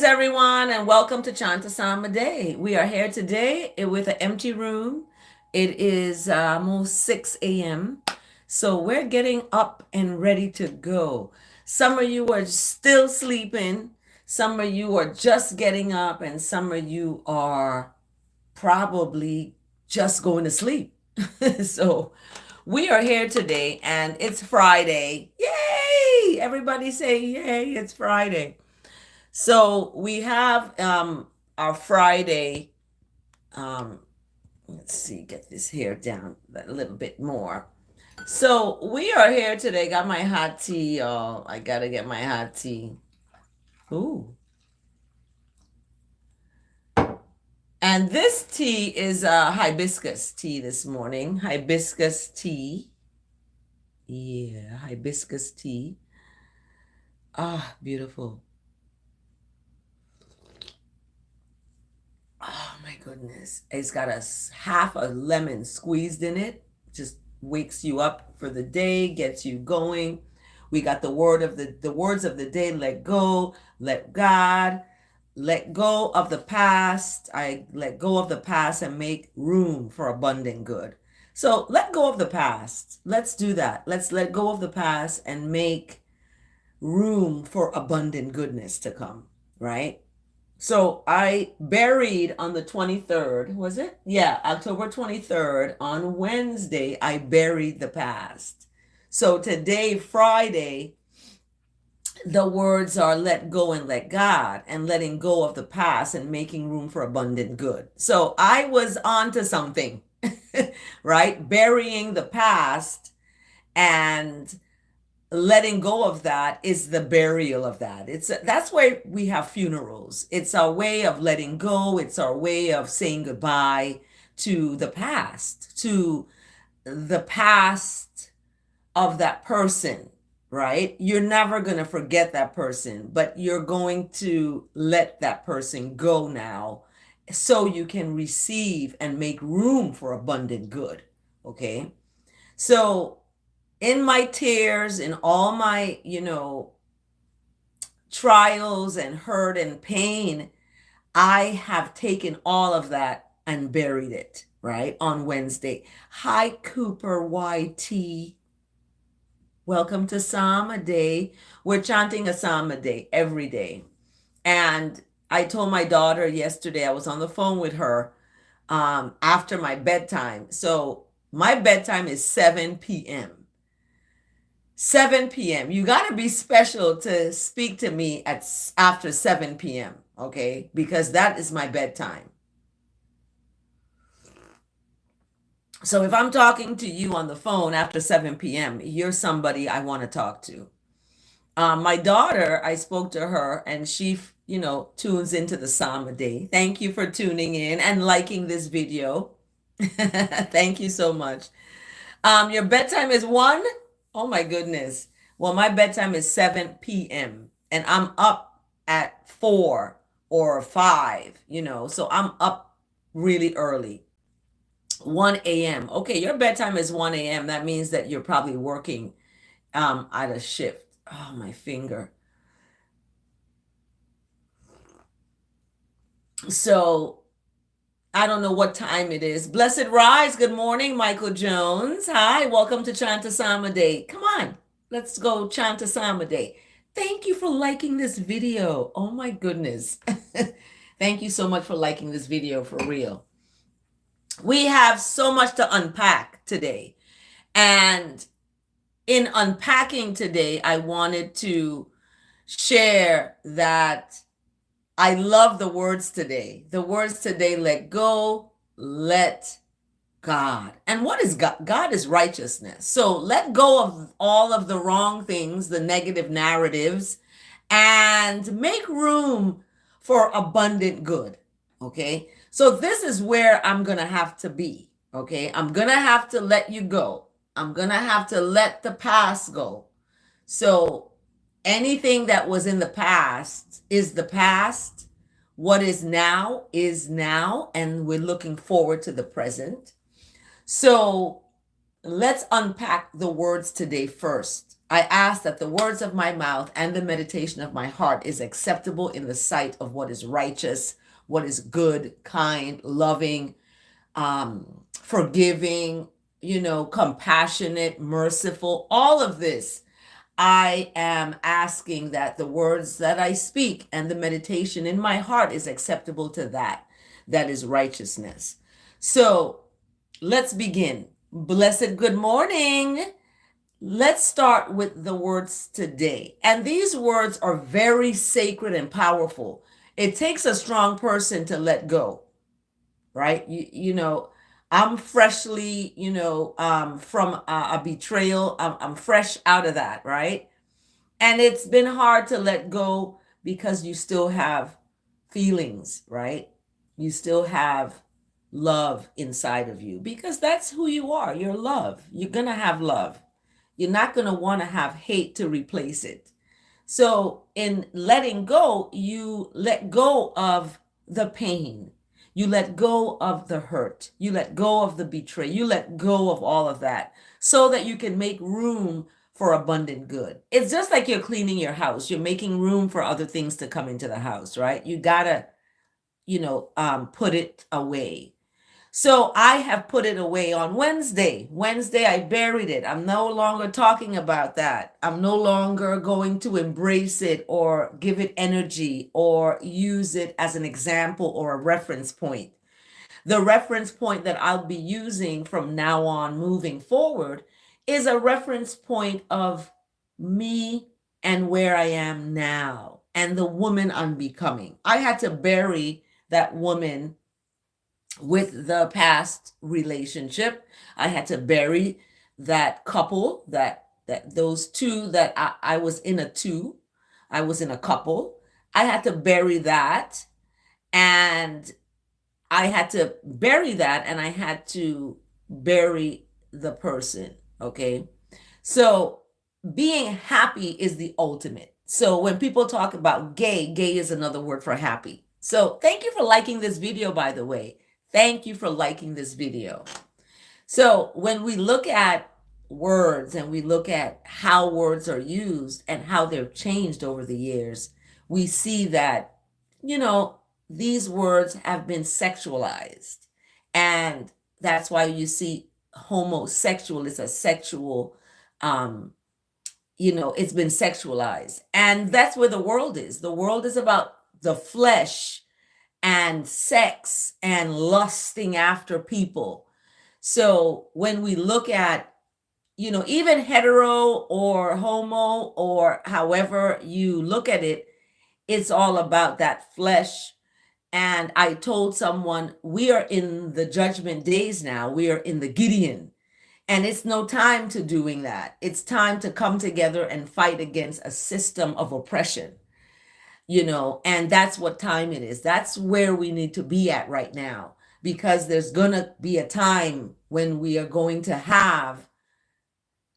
everyone, and welcome to Chant Day. We are here today with an empty room. It is almost 6 a.m. So we're getting up and ready to go. Some of you are still sleeping, some of you are just getting up, and some of you are probably just going to sleep. So we are here today, and it's Friday. Yay! Everybody say, yay, it's Friday. So we have our Friday. Let's see, get this hair down a little bit more. So we are here today. Got my hot tea, y'all. I gotta get my hot tea. Ooh. And this tea is hibiscus tea this morning. Hibiscus tea. Yeah, hibiscus tea. Ah, beautiful. Oh my goodness. It's got half a lemon squeezed in it. Just wakes you up for the day, gets you going. We got the words of the day: let go, let God, let go of the past. I let go of the past and make room for abundant good. So let go of the past. Let's do that. Let's let go of the past and make room for abundant goodness to come, right? So I buried on the 23rd, was it? Yeah, October 23rd, on Wednesday, I buried the past. So today, Friday, the words are let go and let God, and letting go of the past and making room for abundant good. So I was on to something, right? Burying the past and letting go of that is the burial of that. That's why we have funerals. It's our way of letting go. It's our way of saying goodbye to the past of that person, right? You're never going to forget that person, but you're going to let that person go now so you can receive and make room for abundant good. Okay. So in my tears, in all my, trials and hurt and pain, I have taken all of that and buried it, right? On Wednesday. Hi, Cooper YT. Welcome to Psalm a Day. We're chanting a Psalm a day every day. And I told my daughter yesterday, I was on the phone with her after my bedtime. So my bedtime is 7 p.m. 7 p.m. You got to be special to speak to me after 7 p.m., okay? Because that is my bedtime. So if I'm talking to you on the phone after 7 p.m., you're somebody I want to talk to. My daughter, I spoke to her, and she, tunes into the Psalm a Day. Thank you for tuning in and liking this video. Thank you so much. Your bedtime is 1? Oh my goodness. Well, my bedtime is 7 p.m. and I'm up at 4 or 5, so I'm up really early. 1 a.m. Okay, your bedtime is 1 a.m. That means that you're probably working at a shift. Oh, my finger. So I don't know what time it is. Blessed Rise. Good morning, Michael Jones. Hi, welcome to Chant a Day. Come on, let's go chant a Day. Thank you for liking this video. Oh my goodness. Thank you so much for liking this video, for real. We have so much to unpack today. And in unpacking today, I wanted to share that I love the words today. The words today: let go, let God. And what is God? God is righteousness. So let go of all of the wrong things, the negative narratives, and make room for abundant good. Okay. So this is where I'm going to have to be. Okay. I'm going to have to let you go. I'm going to have to let the past go. So anything that was in the past is the past. What is now, and we're looking forward to the present. So let's unpack the words today first. I ask that the words of my mouth and the meditation of my heart is acceptable in the sight of what is righteous, what is good, kind, loving, forgiving, compassionate, merciful, all of this. I am asking that the words that I speak and the meditation in my heart is acceptable to that. That is righteousness. So let's begin. Blessed good morning. Let's start with the words today. And these words are very sacred and powerful. It takes a strong person to let go, right? I'm freshly, from a betrayal. I'm fresh out of that, right? And it's been hard to let go because you still have feelings, right? You still have love inside of you because that's who you are. You're love. You're going to have love. You're not going to want to have hate to replace it. So in letting go, you let go of the pain. You let go of the hurt. You let go of the betrayal. You let go of all of that so that you can make room for abundant good. It's just like you're cleaning your house. You're making room for other things to come into the house, right? You gotta, put it away. So I have put it away on Wednesday. Wednesday, I buried it. I'm no longer talking about that. I'm no longer going to embrace it or give it energy or use it as an example or a reference point. The reference point that I'll be using from now on moving forward is a reference point of me and where I am now and the woman I'm becoming. I had to bury that woman with the past relationship. I had to bury that couple, that those two that I was in I was in a couple. I had to bury that, and I had to bury that, and I had to bury the person. Okay. So being happy is the ultimate. So when people talk about gay is another word for happy. So thank you for liking this video, by the way. Thank you for liking this video. So when we look at words and we look at how words are used and how they've changed over the years, we see that, these words have been sexualized. And that's why you see homosexual is a sexual, it's been sexualized. And that's where the world is. The world is about the flesh and sex and lusting after people. So when we look at, even hetero or homo or however you look at it, it's all about that flesh. And I told someone, we are in the judgment days now. We are in the Gideon. And it's no time to doing that. It's time to come together and fight against a system of oppression. And that's what time it is. That's where we need to be at right now, because there's going to be a time when we are going to have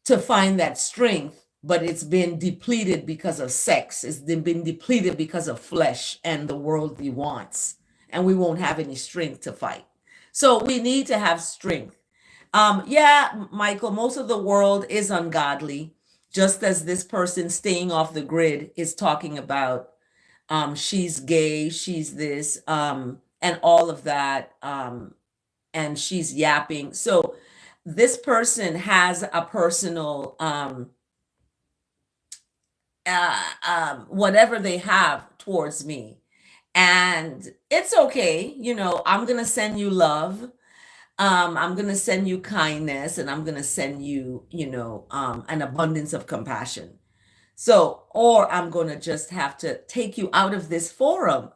to find that strength, but it's been depleted because of sex. It's been depleted because of flesh and the worldly wants, and we won't have any strength to fight. So we need to have strength. Yeah, Michael, most of the world is ungodly, just as this person staying off the grid is talking about. She's gay, she's this, and all of that, and she's yapping. So this person has a personal, whatever they have towards me. And it's okay. I'm going to send you love. I'm going to send you kindness, and I'm going to send you, an abundance of compassion. So, or I'm going to just have to take you out of this forum.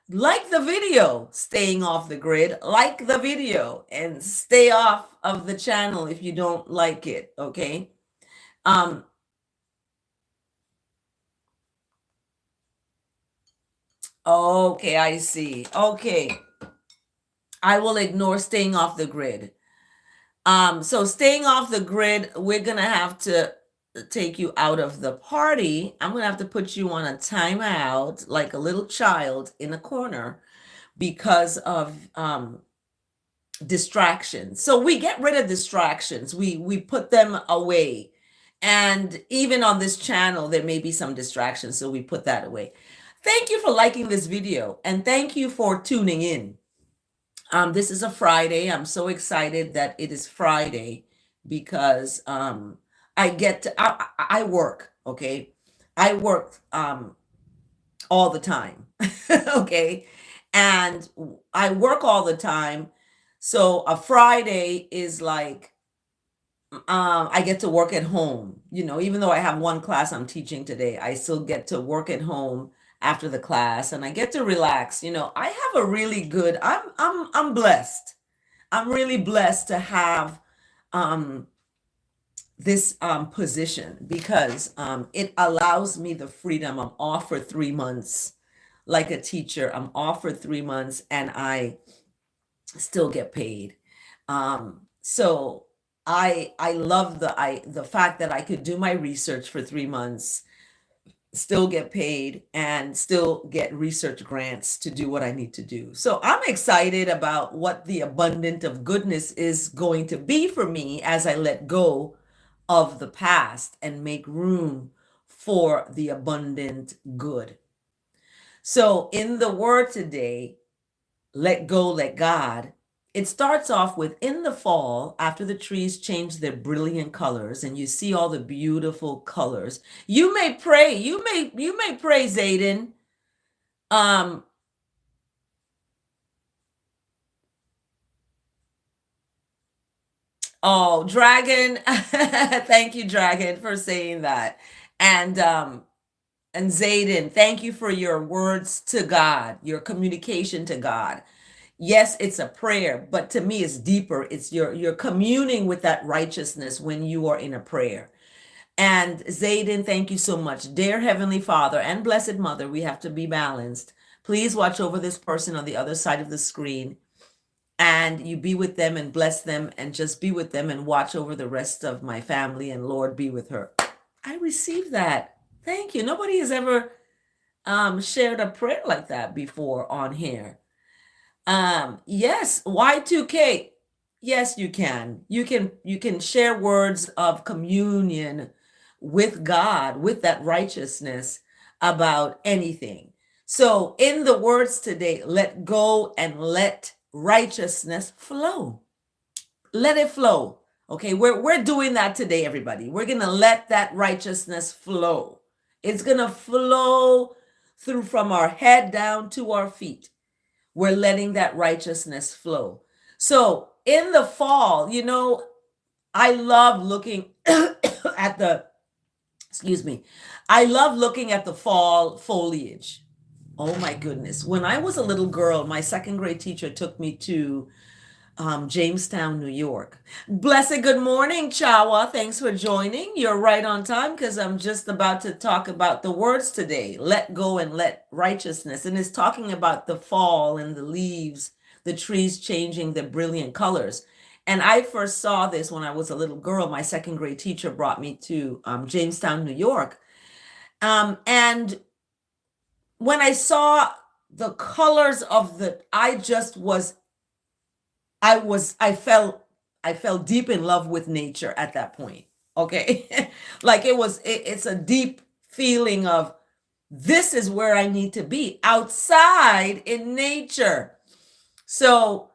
Like the video, staying off the grid, like the video, and stay off of the channel if you don't like it, okay? Okay, I see. Okay. I will ignore staying off the grid. So staying off the grid, we're going to have to take you out of the party. I'm going to have to put you on a timeout like a little child in a corner because of distractions. So we get rid of distractions. We put them away. And even on this channel, there may be some distractions, so we put that away. Thank you for liking this video, and thank you for tuning in. This is a Friday. I'm so excited that it is Friday because I get to, I work, okay? I work all the time, okay? And I work all the time. So a Friday is like, I get to work at home. Even though I have one class I'm teaching today, I still get to work at home after the class, and I get to relax. I have a really good. I'm blessed. I'm really blessed to have this position because it allows me the freedom. I'm off for 3 months, like a teacher. I'm off for 3 months, and I still get paid. So I love the fact that I could do my research for 3 months, still get paid, and still get research grants to do what I need to do. So I'm excited about what the abundant of goodness is going to be for me as I let go of the past and make room for the abundant good. So in the word today, let go, let God, it starts off with, in the fall, after the trees change their brilliant colors and you see all the beautiful colors, you may pray, you may pray, Zayden. Oh, Dragon, thank you, Dragon, for saying that. And Zayden, thank you for your words to God, your communication to God. Yes, it's a prayer, but to me it's deeper. It's you're communing with that righteousness when you are in a prayer. And Zayden, thank you so much. Dear Heavenly Father and Blessed Mother, we have to be balanced. Please watch over this person on the other side of the screen, and you be with them and bless them, and just be with them and watch over the rest of my family, and Lord, be with her. I received that. Thank you. Nobody has ever shared a prayer like that before on here. Yes, Y2K. Yes, you can. You can share words of communion with God, with that righteousness about anything. So in the words today, let go and let righteousness flow. Let it flow. Okay, we're doing that today, everybody. We're gonna let that righteousness flow. It's gonna flow through from our head down to our feet. We're letting that righteousness flow. So in the fall, I love looking at I love looking at the fall foliage. Oh my goodness. When I was a little girl, my second grade teacher took me to Jamestown, New York. Blessed good morning, Chawa. Thanks for joining. You're right on time because I'm just about to talk about the words today. Let go and let righteousness. And it's talking about the fall and the leaves, the trees changing their brilliant colors. And I first saw this when I was a little girl. My second grade teacher brought me to Jamestown, New York. And when I saw the colors of I fell deep in love with nature at that point. Okay. Like it's a deep feeling of, this is where I need to be, outside in nature. So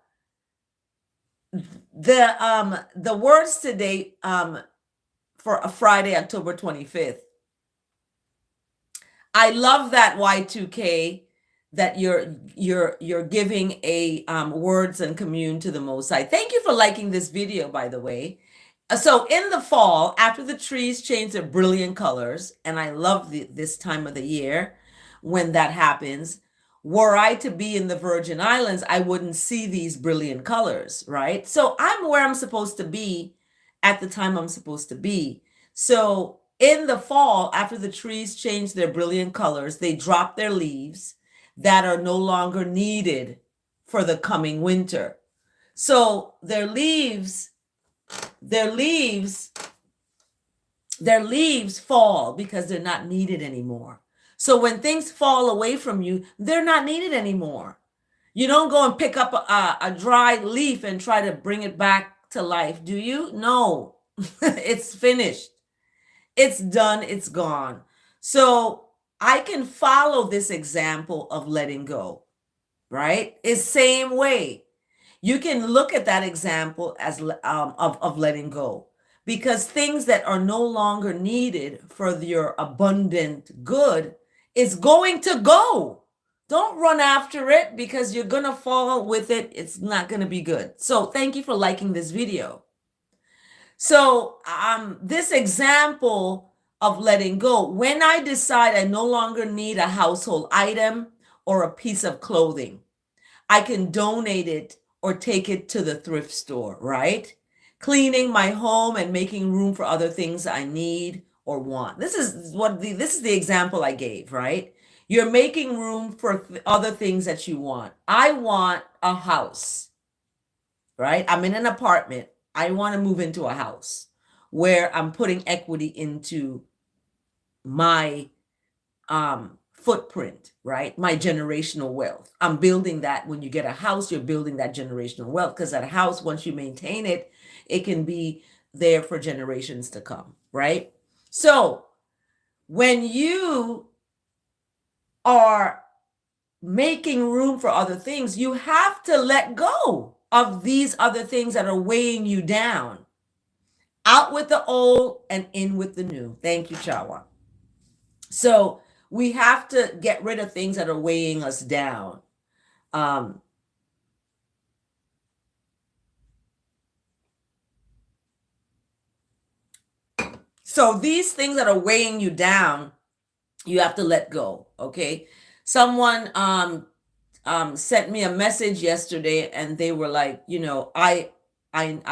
the words today for a Friday, October 25th. I love that Y2K, that you're giving a words and commune to the Most High. Thank you for liking this video, by the way. So in the fall, after the trees change their brilliant colors, and I love this time of the year when that happens. Were I to be in the Virgin Islands, I wouldn't see these brilliant colors, right? So I'm where I'm supposed to be at the time I'm supposed to be. So in the fall, after the trees change their brilliant colors, they drop their leaves that are no longer needed for the coming winter. So their leaves fall because they're not needed anymore. So when things fall away from you, they're not needed anymore. You don't go and pick up a dry leaf and try to bring it back to life, do you? No, it's finished. It's done, it's gone. So I can follow this example of letting go, right? It's same way. You can look at that example as of letting go, because things that are no longer needed for your abundant good is going to go. Don't run after it, because you're going to fall with it. It's not going to be good. So thank you for liking this video. So this example of letting go, when I decide I no longer need a household item or a piece of clothing, I can donate it or take it to the thrift store, right? Cleaning my home and making room for other things I need or want. This is the example I gave, right? You're making room for other things that you want. I want a house, right? I'm in an apartment. I want to move into a house where I'm putting equity into my footprint, right? My generational wealth. I'm building that. When you get a house, you're building that generational wealth, because that house, once you maintain it, it can be there for generations to come, right? So when you are making room for other things, you have to let go of these other things that are weighing you down. Out with the old and in with the new. Thank you, Chawa. So we have to get rid of things that are weighing us down. So these things that are weighing you down, you have to let go, okay? Someone sent me a message yesterday, and they were like, I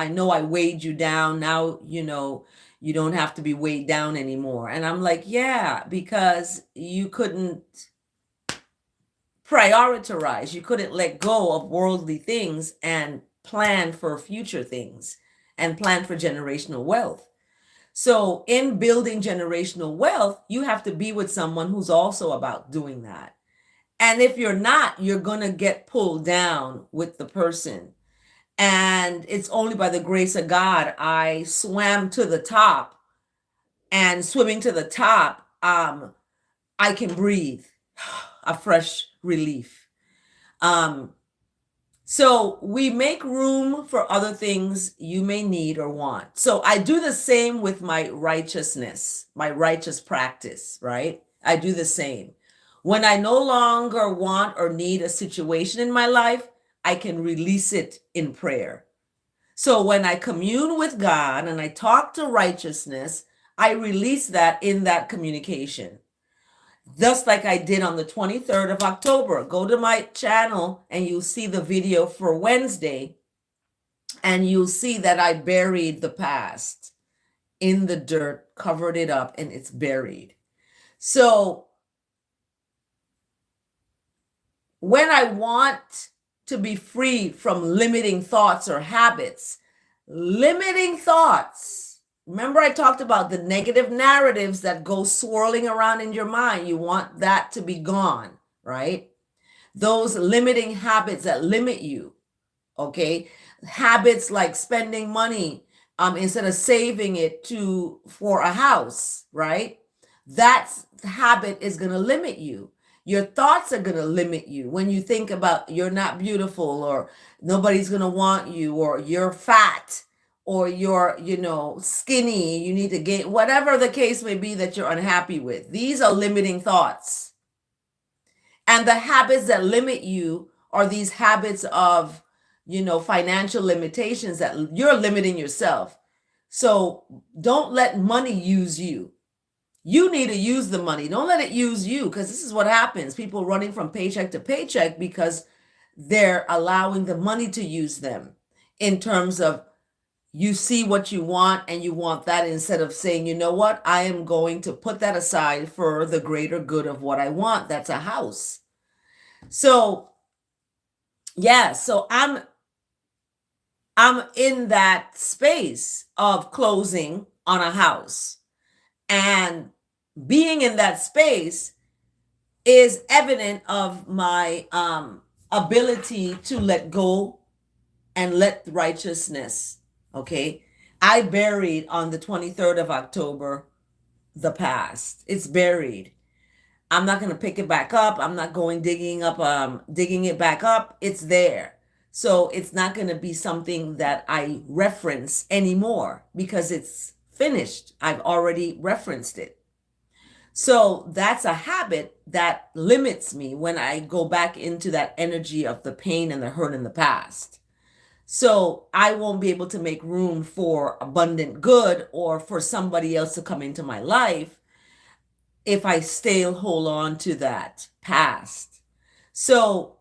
know I weighed you down. Now, you don't have to be weighed down anymore. And I'm like, yeah, because you couldn't prioritize. You couldn't let go of worldly things and plan for future things and plan for generational wealth. So in building generational wealth, you have to be with someone who's also about doing that. And if you're not, you're going to get pulled down with the person. And it's only by the grace of God I swam to the top, and swimming to the top, I can breathe, a fresh relief. So we make room for other things you may need or want. So I do the same with my righteousness, my righteous practice, right? I do the same. When I no longer want or need a situation in my life, I can release it in prayer. So when I commune with God and I talk to righteousness, I release that in that communication. Just like I did on the 23rd of October. Go to my channel and you'll see the video for Wednesday, and you'll see that I buried the past in the dirt, covered it up, and it's buried. So when I want to be free from limiting thoughts or habits, limiting thoughts, remember I talked about the negative narratives that go swirling around in your mind. You want that to be gone, right? Those limiting habits that limit you, okay? Habits like spending money instead of saving it for a house, right? That habit is going to limit you. Your thoughts are going to limit you when you think about you're not beautiful, or nobody's going to want you, or you're fat, or you're, skinny, you need to gain, whatever the case may be that you're unhappy with. These are limiting thoughts. And the habits that limit you are these habits of, financial limitations that you're limiting yourself. So don't let money use you. You need to use the money. Don't let it use you, because this is what happens. People running from paycheck to paycheck because they're allowing the money to use them, in terms of you see what you want and you want that, instead of saying, you know what, I am going to put that aside for the greater good of what I want. That's a house. So yeah, so I'm in that space of closing on a house, and being in that space is evident of my ability to let go and let righteousness, okay? I buried on the 23rd of October the past. It's buried. I'm not going to pick it back up. I'm not going digging it back up. It's there. So it's not going to be something that I reference anymore because it's finished. I've already referenced it. So that's a habit that limits me when I go back into that energy of the pain and the hurt in the past. So I won't be able to make room for abundant good or for somebody else to come into my life if I still hold on to that past. So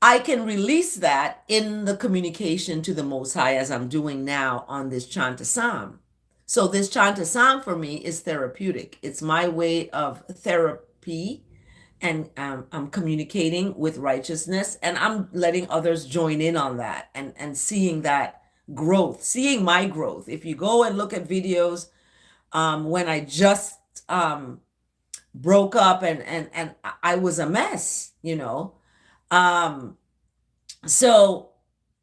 I can release that in the communication to the Most High as I'm doing now on this Chant Psalm. So this Chant Psalm for me is therapeutic. It's my way of therapy, and I'm communicating with righteousness, and I'm letting others join in on that and seeing that growth, seeing my growth. If you go and look at videos when I just broke up and I was a mess, so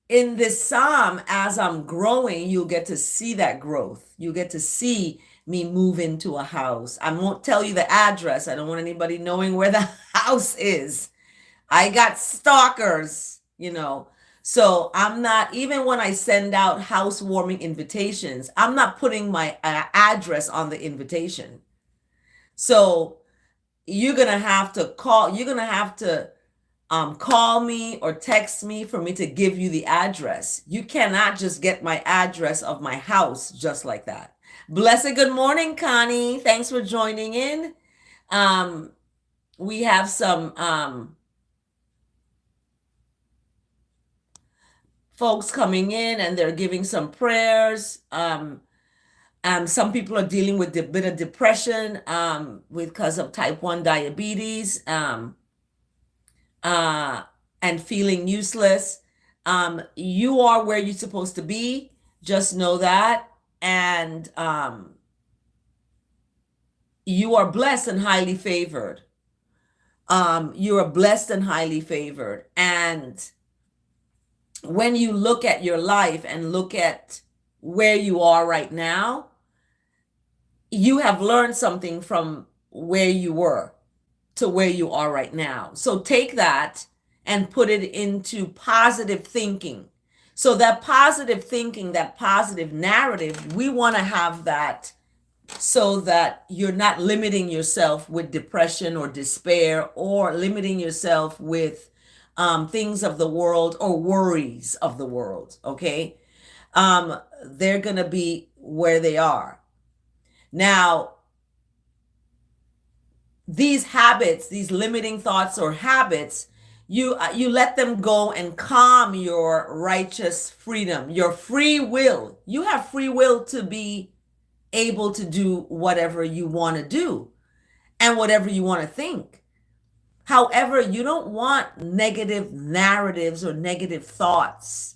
in this psalm, as I'm growing, you'll get to see that growth. You get to see me move into a house. I won't tell you the address. I don't want anybody knowing where the house is. I got stalkers, So I'm not, even when I send out housewarming invitations, I'm not putting my address on the invitation. So you're going to have to call me or text me for me to give you the address. You cannot just get my address of my house just like that. Blessed good morning, Connie. Thanks for joining in. We have some folks coming in and they're giving some prayers. Some people are dealing with a bit of depression because of type 1 diabetes and feeling useless. You are where you're supposed to be. Just know that. And you are blessed and highly favored. You are blessed and highly favored. And when you look at your life and look at where you are right now, you have learned something from where you were to where you are right now. So take that and put it into positive thinking. So that positive thinking, that positive narrative, we want to have that so that you're not limiting yourself with depression or despair or limiting yourself with things of the world or worries of the world, okay? They're going to be where they are. Now, these habits, these limiting thoughts or habits, you let them go and calm your righteous freedom, your free will. You have free will to be able to do whatever you want to do and whatever you want to think. However, you don't want negative narratives or negative thoughts,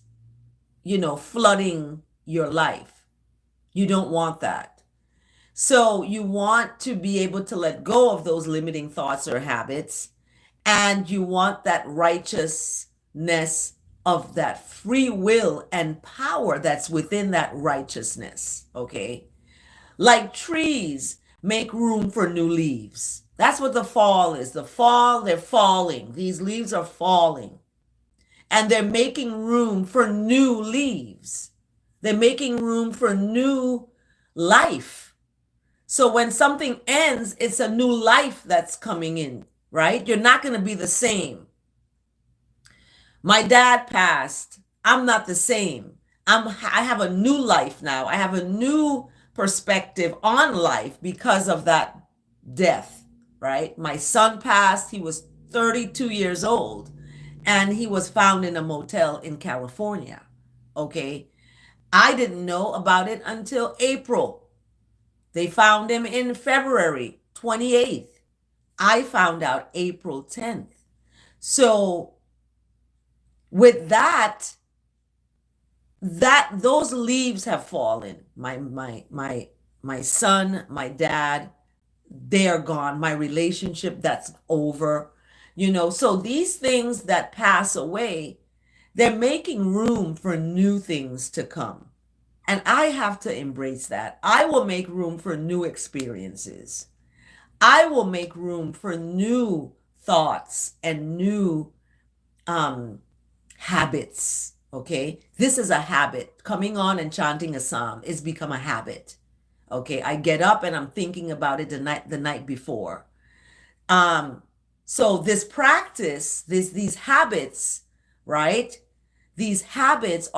flooding your life. You don't want that. So you want to be able to let go of those limiting thoughts or habits, and you want that righteousness of that free will and power that's within that righteousness, okay? Like trees make room for new leaves. That's what the fall is. The fall, they're falling. These leaves are falling. And they're making room for new leaves. They're making room for new life. So when something ends, it's a new life that's coming in, right? You're not going to be the same. My dad passed. I'm not the same. I have a new life now. I have a new perspective on life because of that death, right? My son passed. He was 32 years old and he was found in a motel in California. Okay. I didn't know about it until April. They found him in February 28th. I found out April 10th. So with that those leaves have fallen. My son, my dad, they are gone. My relationship, that's over. So these things that pass away, they're making room for new things to come. And I have to embrace that. I will make room for new experiences. I will make room for new thoughts and new habits. Okay. This is a habit. Coming on and chanting a psalm is become a habit. Okay. I get up and I'm thinking about it the night before. So this practice, these habits, right? These habits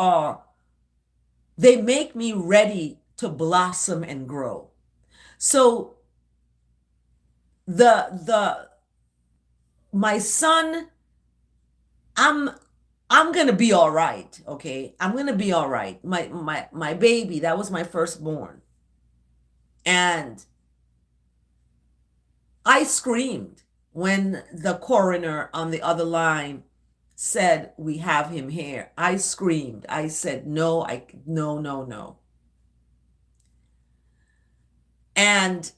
they make me ready to blossom and grow. So my son, I'm gonna be all right. Okay, I'm gonna be all right. My baby, that was my firstborn, and I screamed when the coroner on the other line said, "We have him here." I screamed. I said, "No, no, no, no." And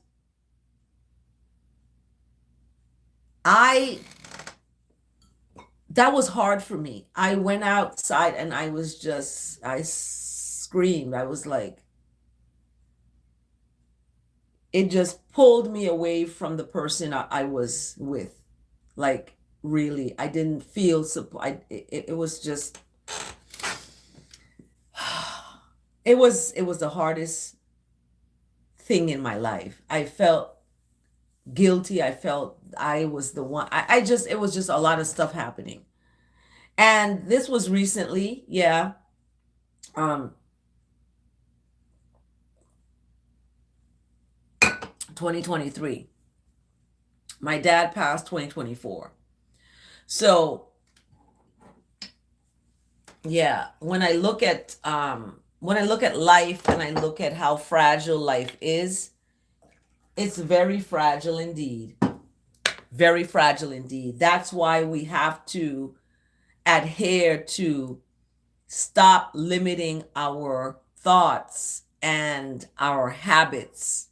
that was hard for me. I went outside and I screamed. I was like, it just pulled me away from the person I was with. Like, really, I didn't feel it was just, it was the hardest thing in my life. I felt guilty. I felt I was the one. It was just a lot of stuff happening. And this was recently, yeah. 2023. My dad passed 2024. So yeah, when I look at life and I look at how fragile life is, it's very fragile indeed. Very fragile indeed. That's why we have to adhere to stop limiting our thoughts and our habits.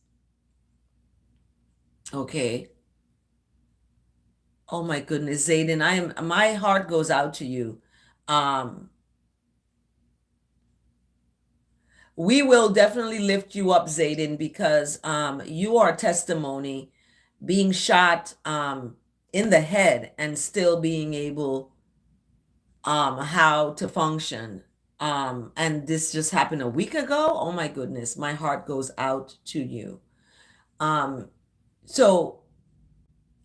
Okay. Oh my goodness, Zayden, my heart goes out to you. We will definitely lift you up, Zayden, because you are a testimony, being shot in the head and still being able how to function. And this just happened a week ago. Oh my goodness, my heart goes out to you. So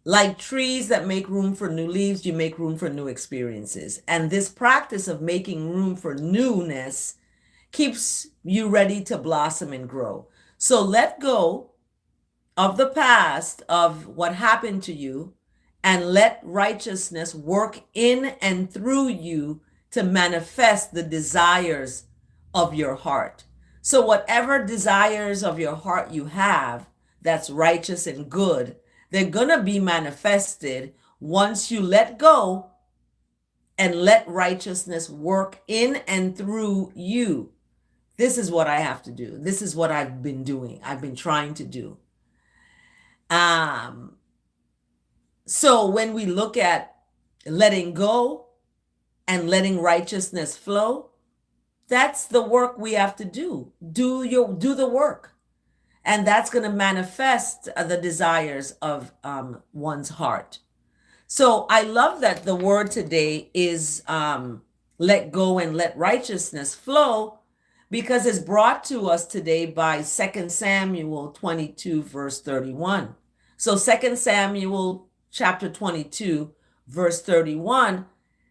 like trees that make room for new leaves, you make room for new experiences. And this practice of making room for newness keeps you ready to blossom and grow. So let go of the past, of what happened to you, and let righteousness work in and through you to manifest the desires of your heart. So whatever desires of your heart you have that's righteous and good, they're gonna be manifested once you let go and let righteousness work in and through you. This is what I have to do. This is what I've been doing. I've been trying to do. So when we look at letting go and letting righteousness flow, that's the work we have to do. Do the work. And that's going to manifest the desires of one's heart. So I love that the word today is let go and let righteousness flow, because it's brought to us today by 2 Samuel 22, verse 31. So 2 Samuel chapter 22, verse 31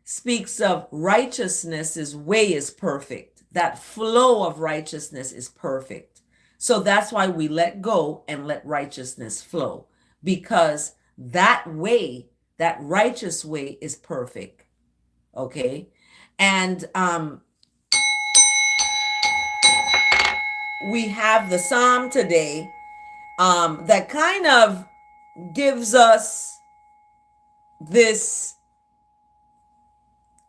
speaks of righteousness's way is perfect. That flow of righteousness is perfect. So that's why we let go and let righteousness flow, because that way, that righteous way is perfect. Okay. And we have the Psalm today that kind of gives us this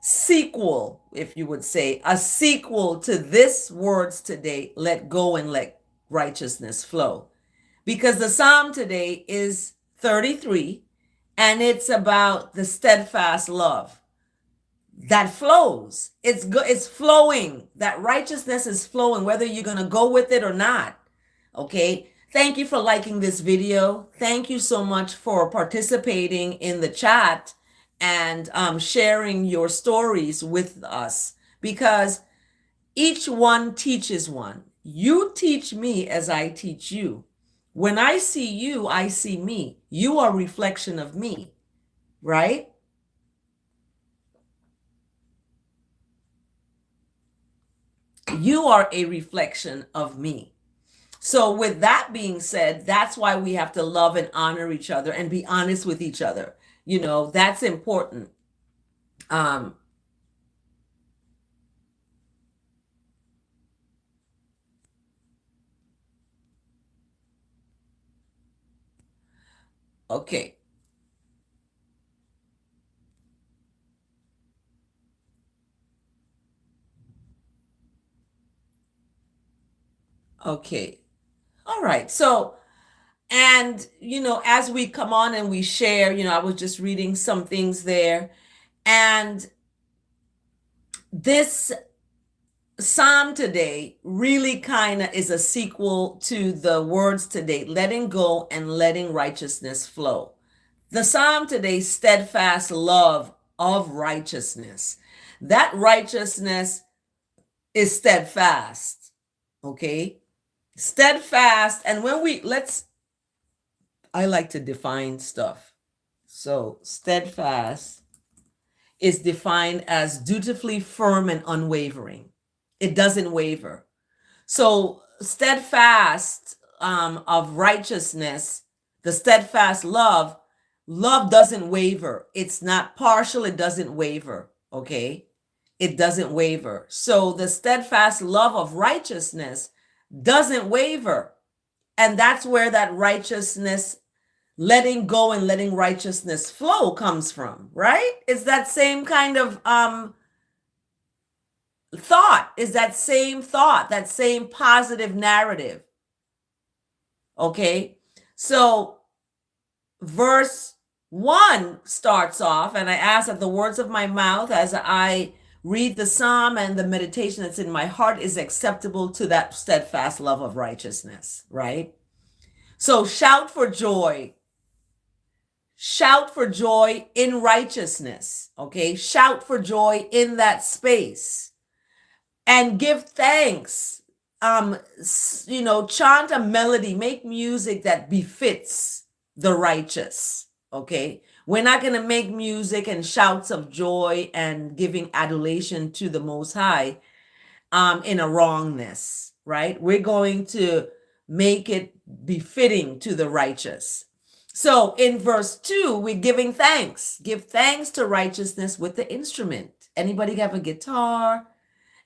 sequel, if you would say, a sequel to this words today, let go and let righteousness flow. Because the Psalm today is 33, and it's about the steadfast love. that flows. It's good. It's flowing. That righteousness is flowing, whether you're going to go with it or not. Okay. Thank you for liking this video. Thank you so much for participating in the chat and sharing your stories with us, because each one teaches one. You teach me as I teach you. When I see you, I see me. You are a reflection of me, right? You are a reflection of me. So with that being said, that's why we have to love and honor each other and be honest with each other. You know, that's important. Okay. Okay. All right. So, and, you know, as we come on and we share, you know, I was just reading some things there. And this Psalm today really kind of is a sequel to the words today, letting go and letting righteousness flow. The Psalm today, steadfast love of righteousness. That righteousness is steadfast. Okay. Steadfast. And when I like to define stuff. So steadfast is defined as dutifully firm and unwavering. It doesn't waver. So steadfast of righteousness, the steadfast love doesn't waver. It's not partial. It doesn't waver. Okay. It doesn't waver. So the steadfast love of righteousness doesn't waver. And that's where that righteousness, letting go and letting righteousness flow comes from, right? It's that same kind of thought, that same positive narrative. Okay. So verse 1 starts off, and I ask that the words of my mouth as I read the psalm and the meditation that's in my heart is acceptable to that steadfast love of righteousness, right? So shout for joy. Shout for joy in righteousness, okay? Shout for joy in that space. And give thanks. You know, chant a melody, make music that befits the righteous, okay? We're not going to make music and shouts of joy and giving adulation to the Most High in a wrongness, right? We're going to make it befitting to the righteous. So in verse 2, we're giving thanks. Give thanks to righteousness with the instrument. Anybody have a guitar?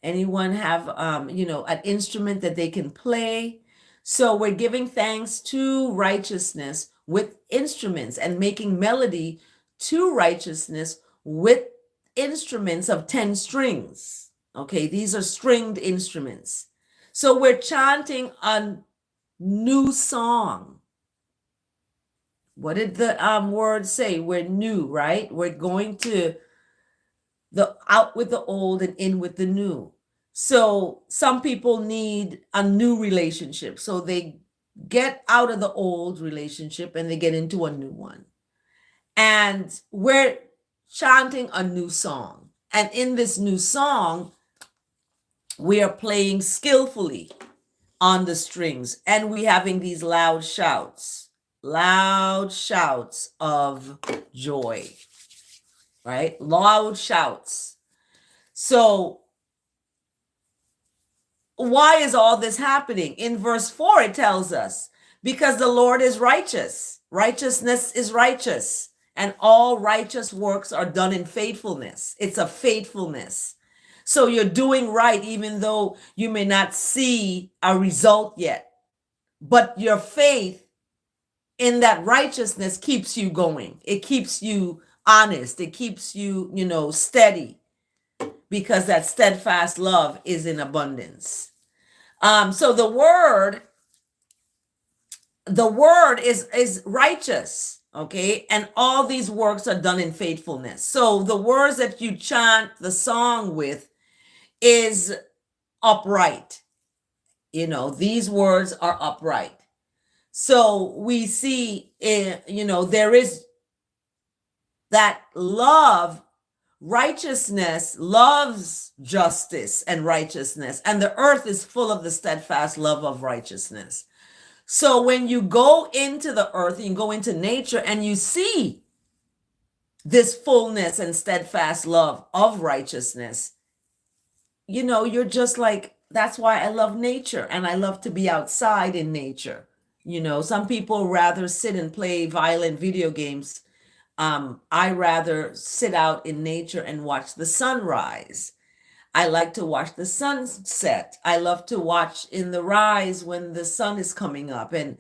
Anyone have, you know, an instrument that they can play? So we're giving thanks to righteousness with instruments and making melody to righteousness with instruments of 10 strings. Okay, these are stringed instruments. So we're chanting a new song. What did the word say? We're new, right? We're going to out with the old and in with the new. So some people need a new relationship. So they get out of the old relationship and they get into a new one. And we're chanting a new song. And in this new song, we are playing skillfully on the strings. And we're having these loud shouts of joy. Right? Loud shouts. So why is all this happening? In verse 4, it tells us, because the Lord is righteous. Righteousness is righteous. And all righteous works are done in faithfulness. It's a faithfulness. So you're doing right, even though you may not see a result yet. But your faith in that righteousness keeps you going. It keeps you honest. It keeps you, you know, steady, because that steadfast love is in abundance. So the word is righteous. Okay, and all these works are done in faithfulness. So the words that you chant the song with is upright. These words are upright. So we see, there is that love. Righteousness loves justice and righteousness, and the earth is full of the steadfast love of righteousness. So when you go into the earth, you go into nature, and you see this fullness and steadfast love of righteousness, you're just like, that's why I love nature, and I love to be outside in nature. Some people rather sit and play violent video games. I rather sit out in nature and watch the sunrise. I like to watch the sunset. I love to watch in the rise when the sun is coming up, and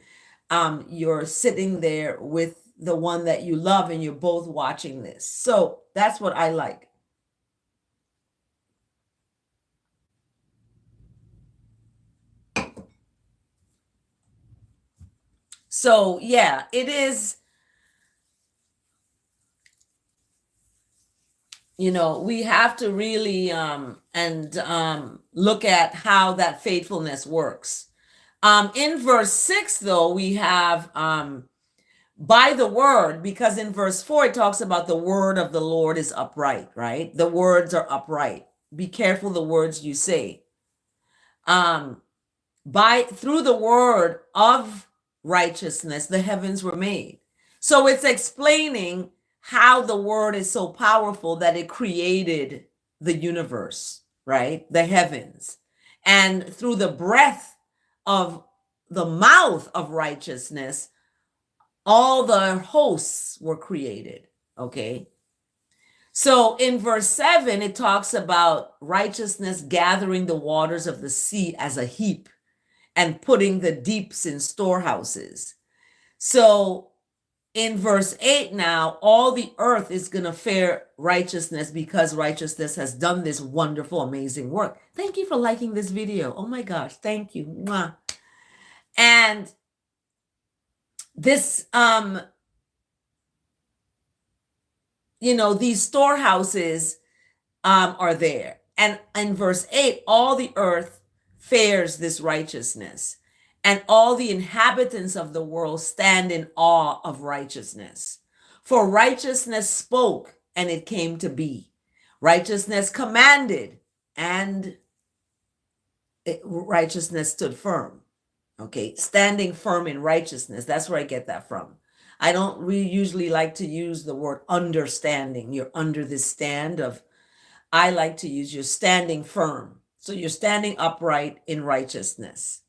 you're sitting there with the one that you love, and you're both watching this. So that's what I like. So yeah, it is. We have to really look at how that faithfulness works. In verse 6, though, we have by the word, because in verse 4 it talks about the word of the Lord is upright, right? The words are upright. Be careful the words you say. Through the word of righteousness, the heavens were made. So it's explaining how the word is so powerful that it created the universe, right? The heavens. And through the breath of the mouth of righteousness, all the hosts were created, okay? So in verse 7, it talks about righteousness gathering the waters of the sea as a heap and putting the deeps in storehouses. So in verse 8 now, all the earth is going to fare righteousness because righteousness has done this wonderful, amazing work. Thank you for liking this video. Oh my gosh, thank you. Mwah. And this, these storehouses are there. And in verse 8, all the earth fares this righteousness, and all the inhabitants of the world stand in awe of righteousness. For righteousness spoke, and it came to be. Righteousness commanded, and righteousness stood firm. Okay, standing firm in righteousness. That's where I get that from. I don't really usually like to use the word understanding. You're under this stand of, I like to use you're standing firm. So you're standing upright in righteousness.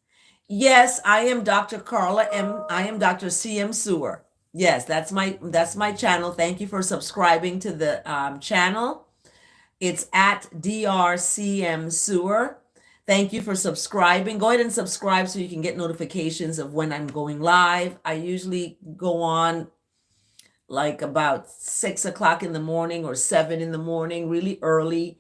Yes, I am Dr. Carla M. I am Dr. C.M. Sewer. Yes, that's my channel. Thank you for subscribing to the channel. It's at DRCM Sewer. Thank you for subscribing. Go ahead and subscribe so you can get notifications of when I'm going live. I usually go on like about 6 o'clock in the morning or 7 in the morning, really early,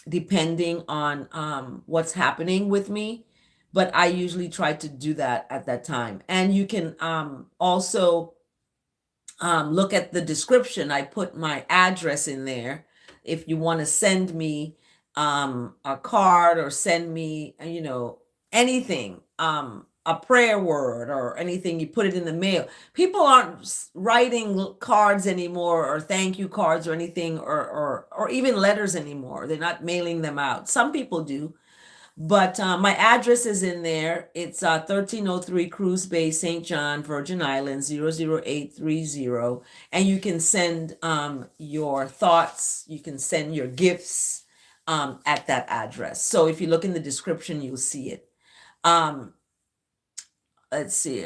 depending on what's happening with me. But I usually try to do that at that time. And you can also look at the description. I put my address in there. If you want to send me a card or send me, anything, a prayer word or anything, you put it in the mail. People aren't writing cards anymore or thank you cards or anything or even letters anymore. They're not mailing them out. Some people do. But my address is in there. It's 1303 Cruz Bay, St. John, Virgin Islands, 00830. And you can send your thoughts. You can send your gifts at that address. So if you look in the description, you'll see it. Let's see.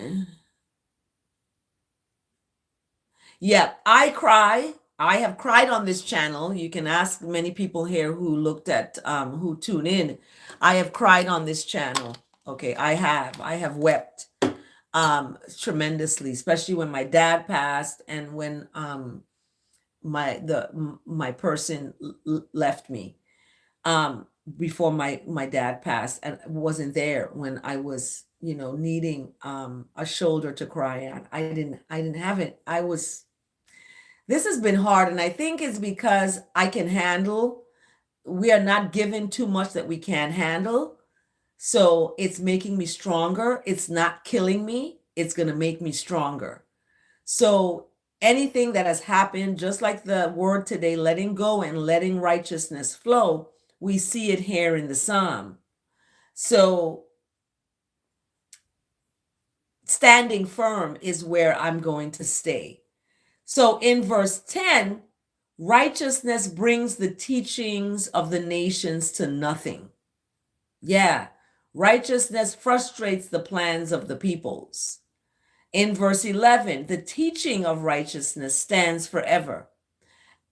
Yeah, I cry. I have cried on this channel. You can ask many people here who looked at, who tune in. I have cried on this channel. Okay, I have wept tremendously, especially when my dad passed and when my person left me before my dad passed and wasn't there when I was needing a shoulder to cry on. I didn't have it. This has been hard, and I think it's because we are not given too much that we can't handle. So it's making me stronger. It's not killing me. It's going to make me stronger. So anything that has happened, just like the word today, letting go and letting righteousness flow, we see it here in the Psalm. So standing firm is where I'm going to stay. So in verse 10, righteousness brings the teachings of the nations to nothing. Yeah, righteousness frustrates the plans of the peoples. In verse 11, the teaching of righteousness stands forever.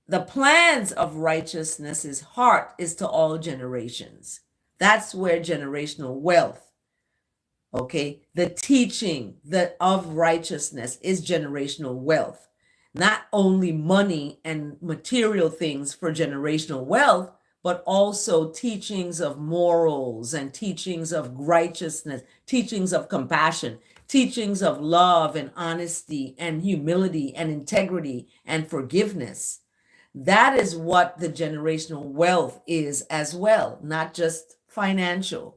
The plans of righteousness's heart is to all generations. That's where generational wealth, okay, the teaching of righteousness is generational wealth. Not only money and material things for generational wealth, but also teachings of morals and teachings of righteousness, teachings of compassion, teachings of love and honesty and humility and integrity and forgiveness. That is what the generational wealth is as well, not just financial.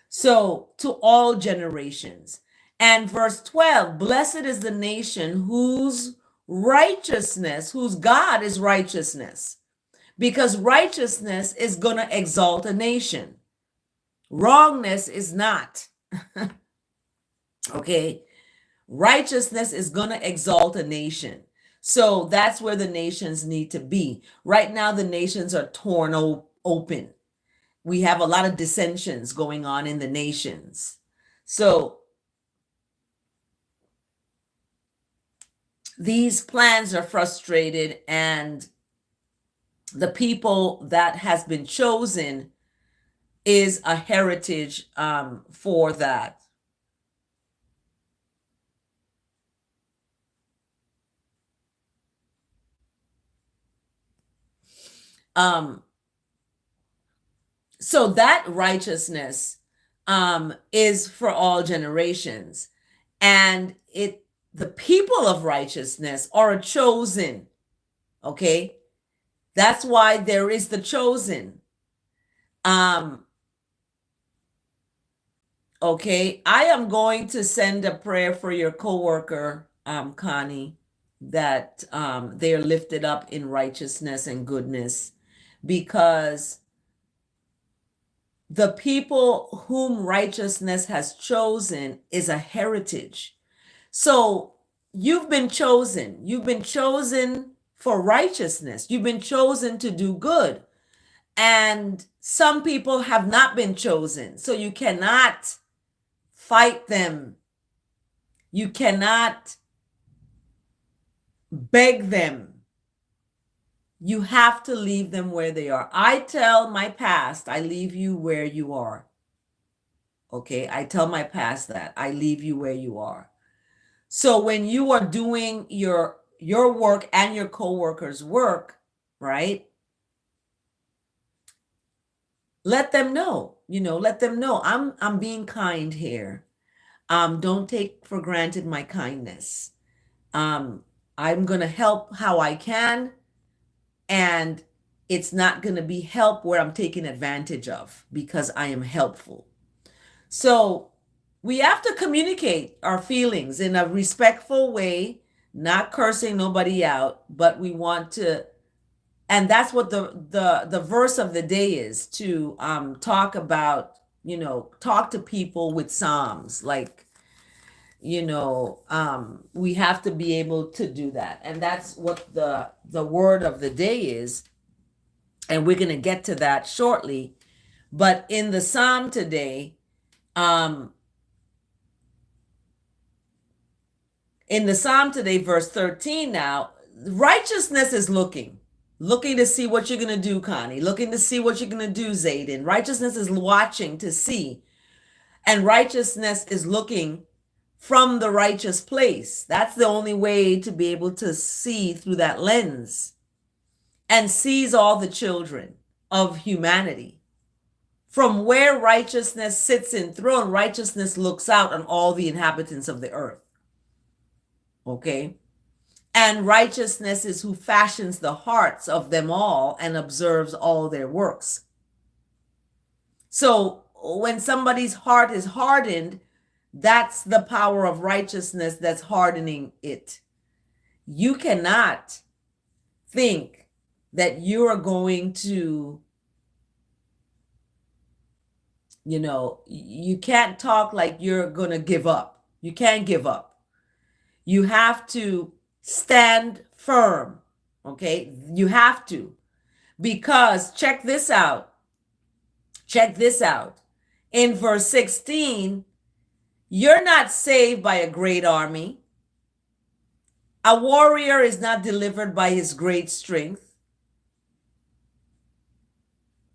So to all generations. And verse 12, blessed is the nation whose God is righteousness, because righteousness is going to exalt a nation. Wrongness is not. Okay. Righteousness is going to exalt a nation. So that's where the nations need to be. Right now, the nations are torn open. We have a lot of dissensions going on in the nations. So these plans are frustrated, and the people that has been chosen is a heritage for that. So that righteousness is for all generations, and the people of righteousness are chosen. Okay, that's why there is the chosen. Okay, I am going to send a prayer for your coworker, Connie, that they are lifted up in righteousness and goodness, because the people whom righteousness has chosen is a heritage. So you've been chosen. You've been chosen for righteousness. You've been chosen to do good. And some people have not been chosen. So you cannot fight them. You cannot beg them. You have to leave them where they are. I tell my past, I leave you where you are. Okay, I tell my past that. I leave you where you are. So when you are doing your work and your coworkers' work, right? Let them know, let them know I'm being kind here. Don't take for granted my kindness. I'm going to help how I can. And it's not going to be help where I'm taken advantage of, because I am helpful. So we have to communicate our feelings in a respectful way, not cursing nobody out, but we want to, and that's what the verse of the day is, to talk about, talk to people with Psalms, like, we have to be able to do that. And that's what the word of the day is. And we're going to get to that shortly. But in the Psalm today, verse 13 now, righteousness is looking to see what you're going to do, Connie, looking to see what you're going to do, Zayden. Righteousness is watching to see. And righteousness is looking from the righteous place. That's the only way to be able to see through that lens, and sees all the children of humanity From where righteousness sits enthroned, righteousness looks out on all the inhabitants of the earth. Okay? And righteousness is who fashions the hearts of them all and observes all their works. So when somebody's heart is hardened, that's the power of righteousness that's hardening it. You cannot think that you are going to, you can't talk like you're going to give up. You can't give up. You have to stand firm. Okay? You have to. Because check this out. Check this out. In verse 16, you're not saved by a great army. A warrior is not delivered by his great strength.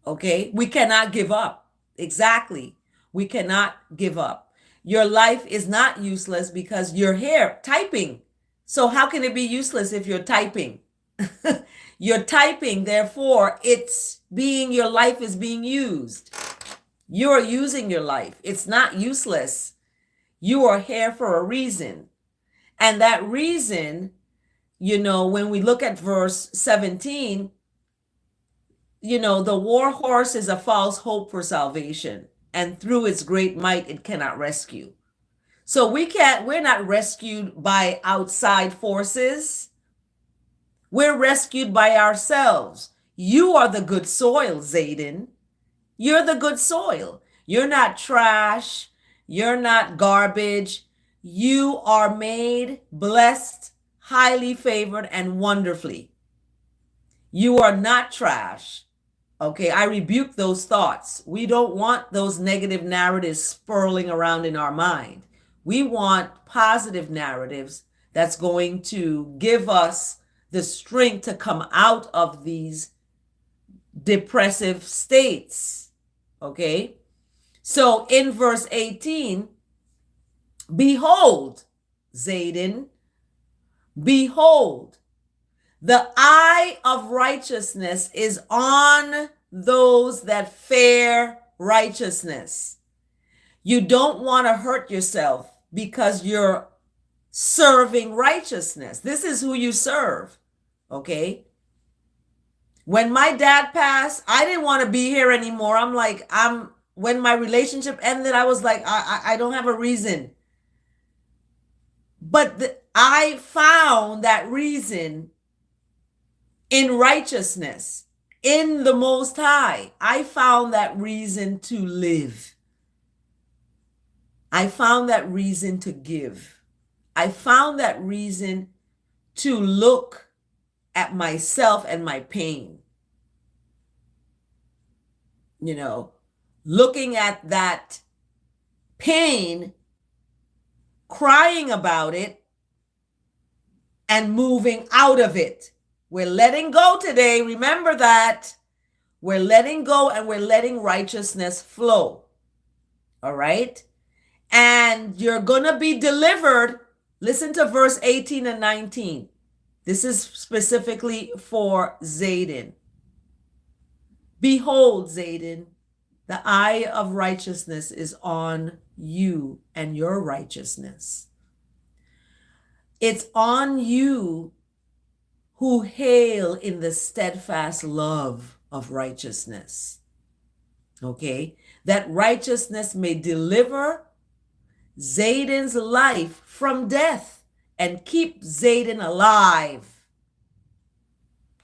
Okay? We cannot give up. Exactly. We cannot give up. Your life is not useless because you're here typing. So how can it be useless if you're typing? You're typing, therefore your life is being used. You are using your life. It's not useless. You are here for a reason. And that reason, when we look at verse 17, the war horse is a false hope for salvation, and through its great might, it cannot rescue. So we're not rescued by outside forces. We're rescued by ourselves. You are the good soil, Zayden. You're the good soil. You're not trash. You're not garbage. You are made, blessed, highly favored, and wonderfully. You are not trash. Okay, I rebuke those thoughts. We don't want those negative narratives swirling around in our mind. We want positive narratives that's going to give us the strength to come out of these depressive states. Okay? So in verse 18, behold, Zayden, behold, the eye of righteousness is on those that fear righteousness. You don't want to hurt yourself because you're serving righteousness. This is who you serve. Okay? When my dad passed, I didn't want to be here anymore. When my relationship ended, I was like, I don't have a reason. But I found that reason in righteousness, in the Most High. I found that reason to live. I found that reason to give. I found that reason to look at myself and my pain. Looking at that pain, crying about it, and moving out of it. We're letting go today. Remember that. We're letting go and we're letting righteousness flow. All right? And you're going to be delivered. Listen to verse 18 and 19. This is specifically for Zayden. Behold, Zayden, the eye of righteousness is on you and your righteousness. It's on you who hail in the steadfast love of righteousness. Okay? That righteousness may deliver Zayden's life from death and keep Zayden alive.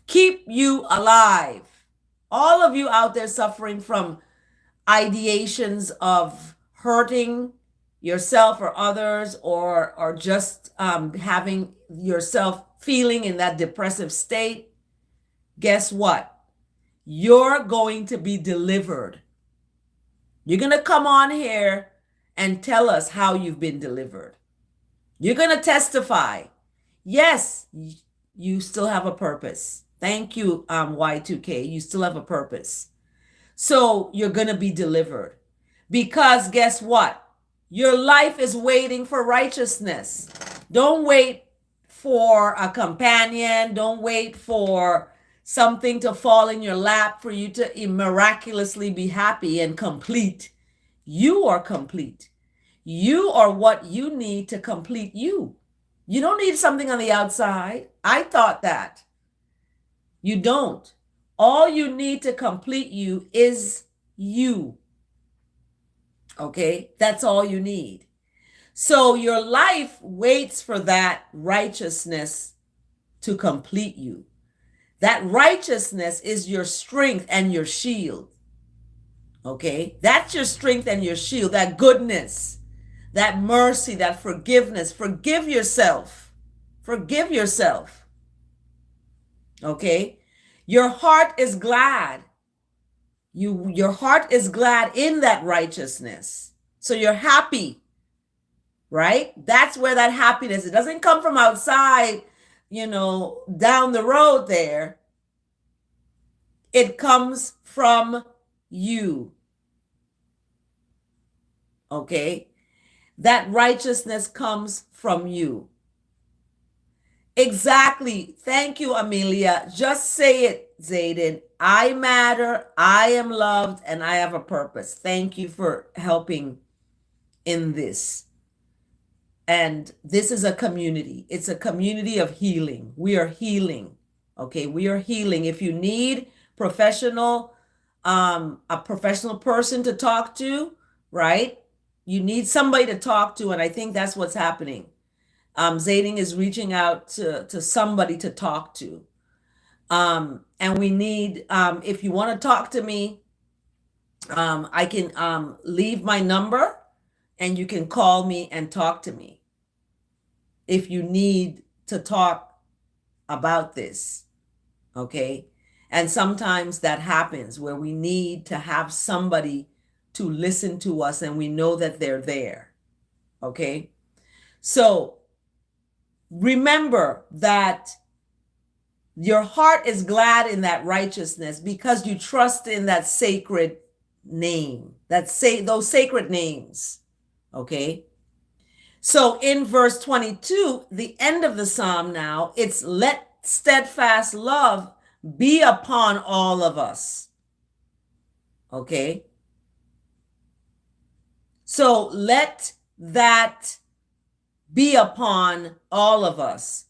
Keep you alive. All of you out there suffering from ideations of hurting yourself or others, or just having yourself feeling in that depressive state, guess what? You're going to be delivered. You're going to come on here and tell us how you've been delivered. You're going to testify. Yes, you still have a purpose. Thank you, Y2K. You still have a purpose. So you're going to be delivered. Because guess what? Your life is waiting for righteousness. Don't wait for a companion. Don't wait for something to fall in your lap for you to miraculously be happy and complete. You are complete. You are what you need to complete you. You don't need something on the outside. I thought that. You don't. All you need to complete you is you. Okay? That's all you need. So your life waits for that righteousness to complete you. That righteousness is your strength and your shield. Okay? That's your strength and your shield. That goodness, that mercy, that forgiveness. Forgive yourself. Forgive yourself. Okay? Your heart is glad. Your heart is glad in that righteousness. So you're happy, right? That's where that happiness, it doesn't come from outside, down the road there. It comes from you. Okay? That righteousness comes from you. Exactly. Thank you, Amelia. Just say it, Zayden. I matter, I am loved, and I have a purpose. Thank you for helping in this. And this is a community. It's a community of healing. We are healing. Okay, we are healing. If you need a professional person to talk to, right? You need somebody to talk to, and I think that's what's happening. Zading is reaching out to somebody to talk to. And we need, if you want to talk to me, I can leave my number and you can call me and talk to me if you need to talk about this. Okay. And sometimes that happens where we need to have somebody to listen to us and we know that they're there. Okay. So remember that your heart is glad in that righteousness because you trust in that sacred name, those sacred names. Okay. So in verse 22, the end of the psalm now, it's let steadfast love be upon all of us. Okay. So let that be upon all of us,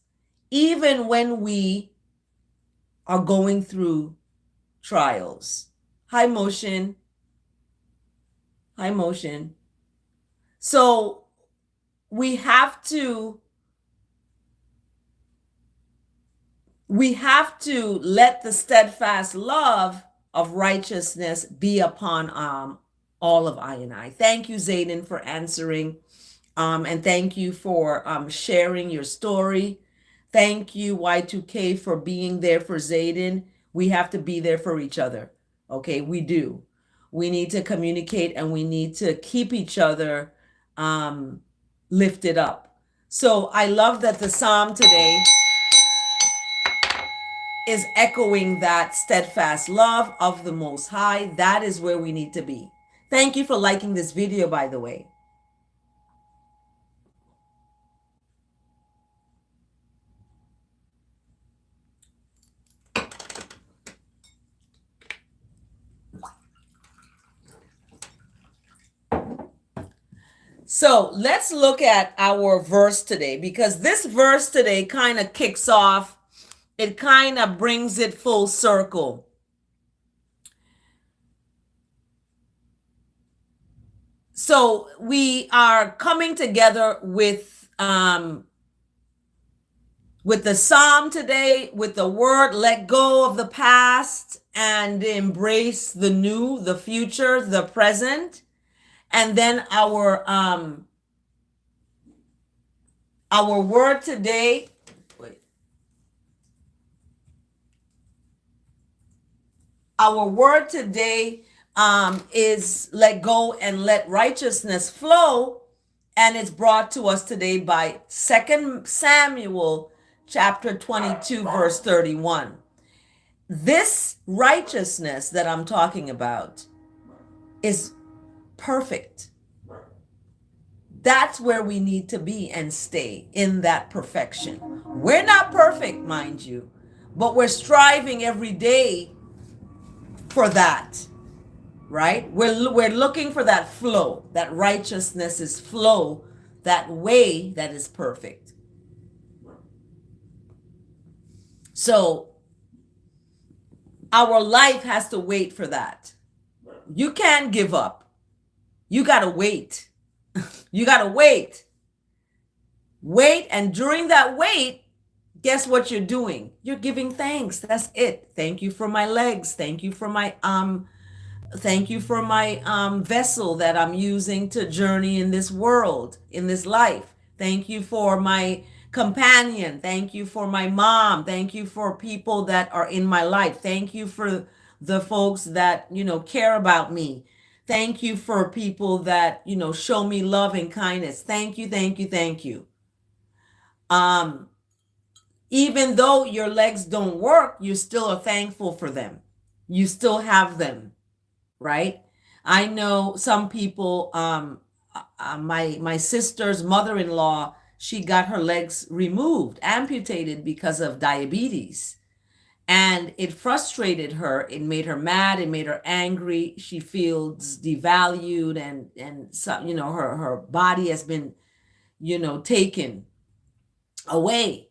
even when we are going through trials. Hi, Motion. Hi, Motion. So we have to let the steadfast love of righteousness be upon all of I and I. Thank you, Zayden, for answering. And thank you for sharing your story. Thank you, Y2K, for being there for Zayden. We have to be there for each other. Okay, we do. We need to communicate and we need to keep each other lifted up. So I love that the psalm today is echoing that steadfast love of the Most High. That is where we need to be. Thank you for liking this video, by the way. So let's look at our verse today, because this verse today kind of kicks off, it kind of brings it full circle. So we are coming together with the psalm today, with the word, let go of the past and embrace the new, the future, the present. And then our word today, is let go and let righteousness flow, and it's brought to us today by 2 Samuel chapter 22 verse 31. This righteousness that I'm talking about is perfect. That's where we need to be and stay, in that perfection. We're not perfect, mind you, but we're striving every day for that, right? We're looking for that flow, that righteousness is flow, that way that is perfect. So our life has to wait for that. You can't give up. You got to wait. You got to wait. Wait, and during that wait, guess what you're doing? You're giving thanks. That's it. Thank you for my legs. Thank you for my vessel that I'm using to journey in this world, in this life. Thank you for my companion. Thank you for my mom. Thank you for people that are in my life. Thank you for the folks that, care about me. Thank you for people that, show me love and kindness. Thank you, thank you, thank you. Even though your legs don't work, you still are thankful for them. You still have them, right? I know some people, my sister's mother-in-law, she got her legs removed, amputated because of diabetes. And it frustrated her. It made her mad. It made her angry. She feels devalued, and some, her body has been, taken away.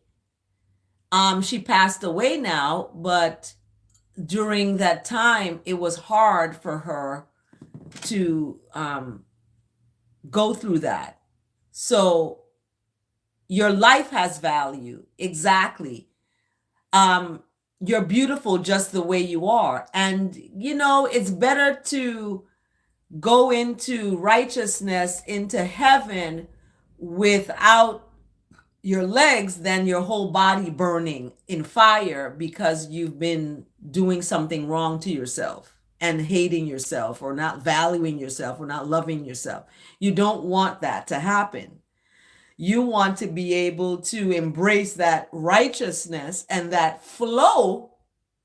She passed away now, but during that time, it was hard for her to go through that. So your life has value. Exactly. You're beautiful just the way you are. And, it's better to go into righteousness, into heaven without your legs than your whole body burning in fire because you've been doing something wrong to yourself and hating yourself or not valuing yourself or not loving yourself. You don't want that to happen. You want to be able to embrace that righteousness and that flow.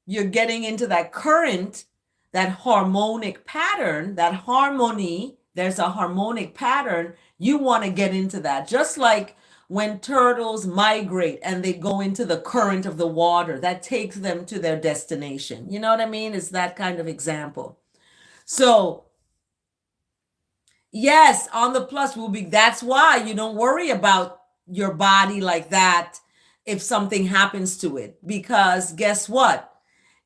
You're getting into that current, that harmonic pattern, that harmony. There's a harmonic pattern. You want to get into that. Just like when turtles migrate and they go into the current of the water, that takes them to their destination. You know what I mean? It's that kind of example. So yes, on the plus will be, that's why you don't worry about your body like that if something happens to it, because guess what?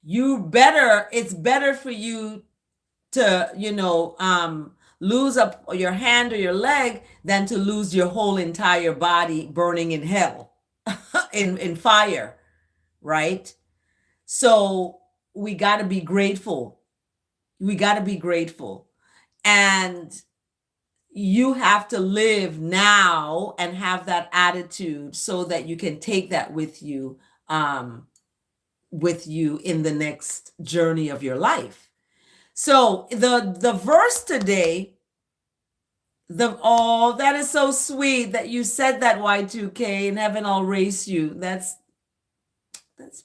It's better for you to, lose up your hand or your leg than to lose your whole entire body burning in hell, in fire, right? So we got to be grateful. We got to be grateful. And you have to live now and have that attitude so that you can take that with you in the next journey of your life. So the verse today, that is so sweet that you said that, Y2K, in heaven I'll race you. That's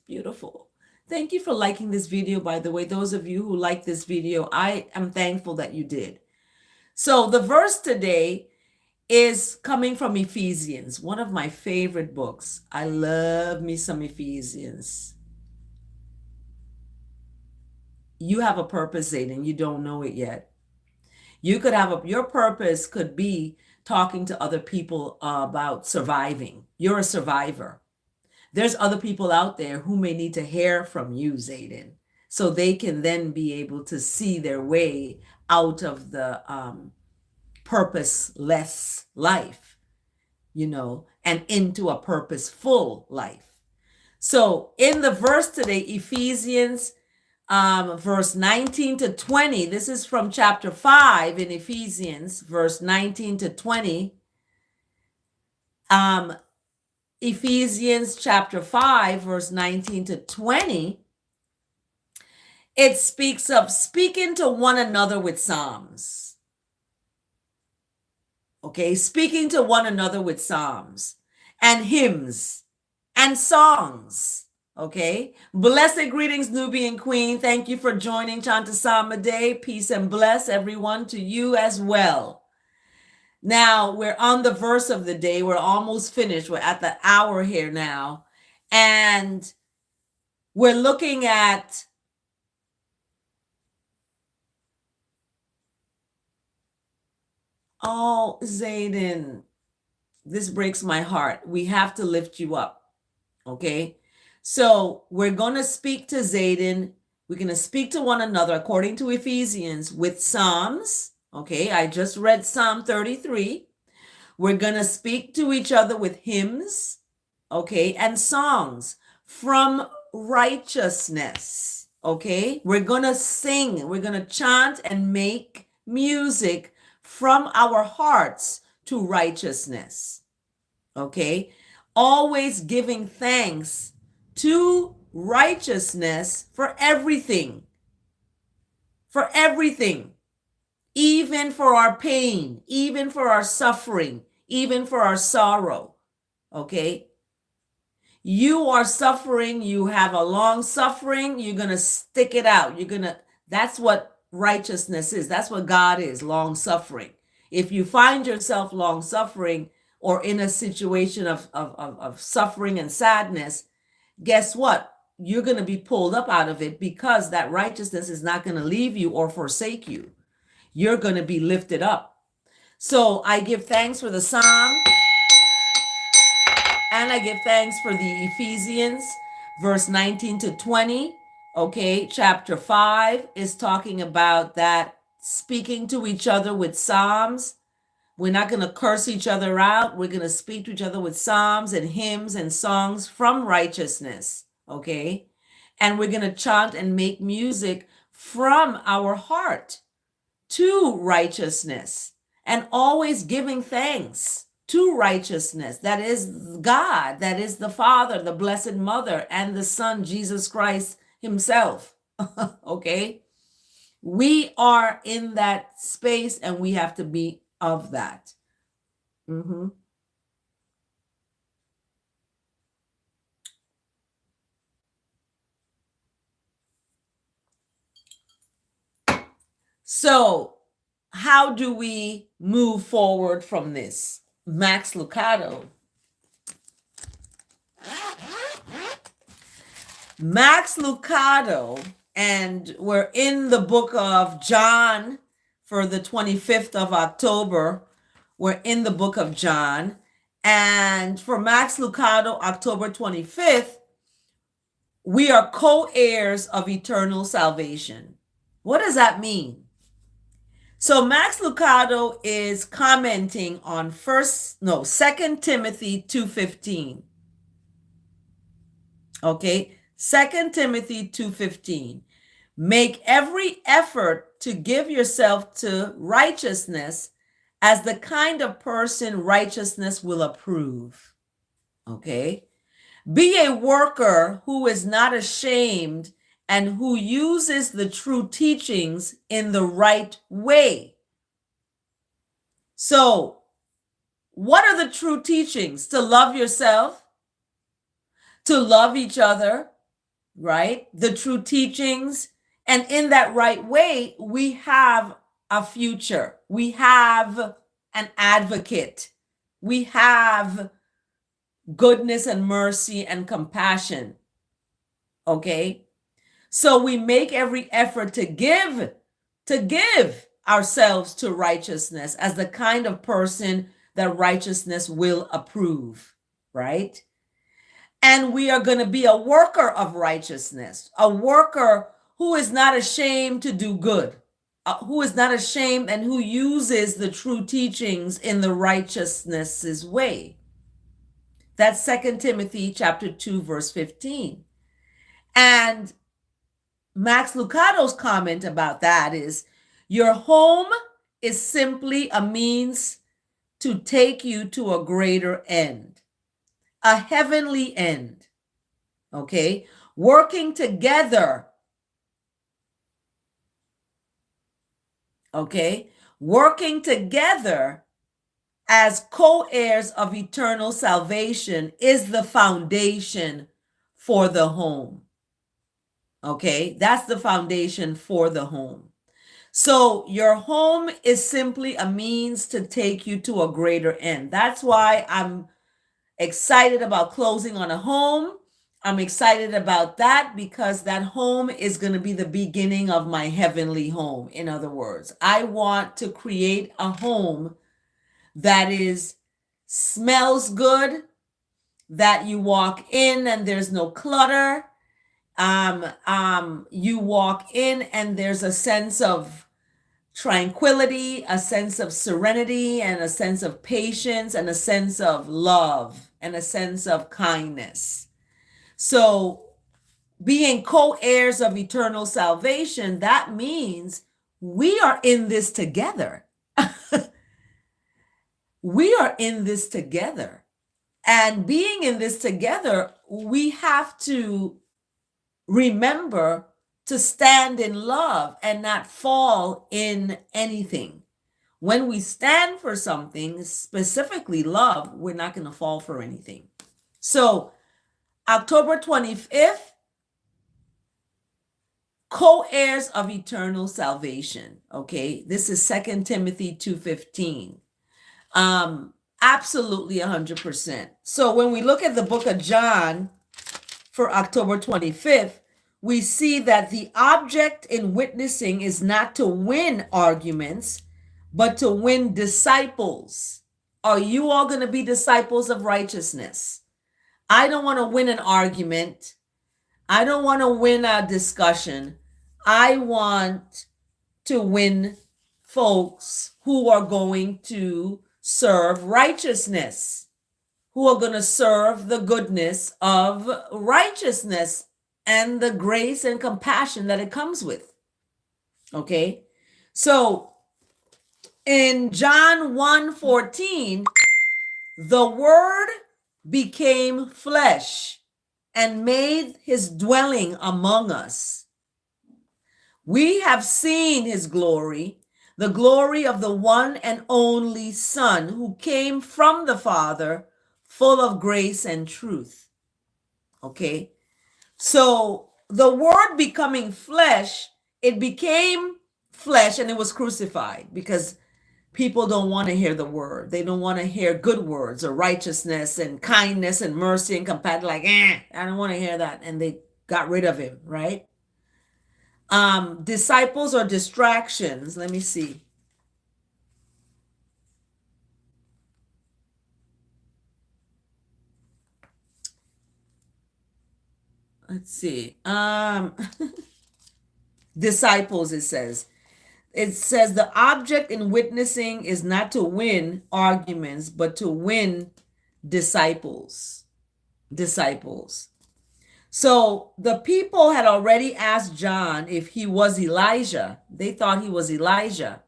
beautiful. Thank you for liking this video, by the way. Those of you who like this video, I am thankful that you did. So the verse today is coming from Ephesians, one of my favorite books. I love me some Ephesians. You have a purpose, Aiden. You don't know it yet. You could have your purpose could be talking to other people about surviving. You're a survivor. There's other people out there who may need to hear from you, Zayden, so they can then be able to see their way out of the purposeless life, and into a purposeful life. So in the verse today, Ephesians verse 19 to 20, this is from chapter 5 in Ephesians, verse 19 to 20. Ephesians chapter 5, verse 19 to 20, it speaks of speaking to one another with psalms. Okay, speaking to one another with psalms and hymns and songs. Okay, blessed greetings, Nubian Queen. Thank you for joining Chant Day. Peace and bless everyone to you as well. Now we're on the verse of the day. We're almost finished. We're at the hour here now. And We're looking at oh, Zayden, this breaks my heart. We have to lift you up. Okay. So we're going to speak to Zayden. We're going to speak to one another according to Ephesians with Psalms. Okay. I just read Psalm 33. We're going to speak to each other with hymns. Okay. And songs from righteousness. Okay. We're going to sing. We're going to chant and make music from our hearts to righteousness. Okay. Always giving thanks to righteousness for everything, even for our pain, even for our suffering, even for our sorrow. Okay. You are suffering, you have a long suffering, you're going to stick it out. That's what righteousness is. That's what God is, long suffering. If you find yourself long suffering or in a situation of suffering and sadness, guess what? You're going to be pulled up out of it because that righteousness is not going to leave you or forsake you. You're going to be lifted up. So I give thanks for the psalm. And I give thanks for the Ephesians, verse 19 to 20. Okay, chapter 5 is talking about that speaking to each other with psalms. We're not going to curse each other out. We're going to speak to each other with psalms and hymns and songs from righteousness. Okay, and we're going to chant and make music from our heart to righteousness, and always giving thanks to righteousness. That is God, that is the Father, the Blessed Mother, and the Son, Jesus Christ himself. Okay? We are in that space and we have to be of that. So, how do we move forward from this? Max Lucado. And we're in the book of John for the 25th of October. We're in the book of John. And for Max Lucado, October 25th, we are co-heirs of eternal salvation. What does that mean? So Max Lucado is commenting on 2 Timothy 2:15. Okay, 2 Timothy 2:15. Make every effort to give yourself to righteousness as the kind of person righteousness will approve. Okay, be a worker who is not ashamed and who uses the true teachings in the right way. So, what are the true teachings? To love yourself, to love each other, right? The true teachings. And in that right way, we have a future. We have an advocate. We have goodness and mercy and compassion. Okay? So we make every effort to give ourselves to righteousness as the kind of person that righteousness will approve, right? And we are going to be a worker of righteousness, a worker who is not ashamed to do good, who is not ashamed and who uses the true teachings in the righteousness' way. That's 2 Timothy chapter 2, verse 15. And Max Lucado's comment about that is, your home is simply a means to take you to a greater end, a heavenly end. Okay? Working together. Okay? Working together as co-heirs of eternal salvation is the foundation for the home. Okay? That's the foundation for the home. So your home is simply a means to take you to a greater end. That's why I'm excited about closing on a home. I'm excited about that because that home is going to be the beginning of my heavenly home. In other words, I want to create a home that smells good, that you walk in and there's no clutter. You walk in and there's a sense of tranquility, a sense of serenity, and a sense of patience, and a sense of love, and a sense of kindness. So, being co-heirs of eternal salvation, that means we are in this together. We are in this together. And being in this together, we have to remember to stand in love and not fall in anything. When we stand for something, specifically love, we're not going to fall for anything. So, October 25th, co-heirs of eternal salvation. Okay, this is 2 Timothy 2:15. Absolutely 100%. So when we look at the book of John for October 25th, we see that the object in witnessing is not to win arguments, but to win disciples. Are you all going to be disciples of righteousness? I don't want to win an argument. I don't want to win a discussion. I want to win folks who are going to serve righteousness, who are going to serve the goodness of righteousness and the grace and compassion that it comes with. Okay? So in John 1:14, the Word became flesh and made his dwelling among us. We have seen his glory, the glory of the one and only Son who came from the Father, full of grace and truth. Okay? So the Word becoming flesh, it became flesh and it was crucified because people don't want to hear the word. They don't want to hear good words or righteousness and kindness and mercy and compassion. Like, I don't want to hear that. And they got rid of him, right? Disciples or distractions. Let me see. Let's see. Disciples, it says. It says the object in witnessing is not to win arguments, but to win disciples. Disciples. So the people had already asked John if he was Elijah. They thought he was Elijah,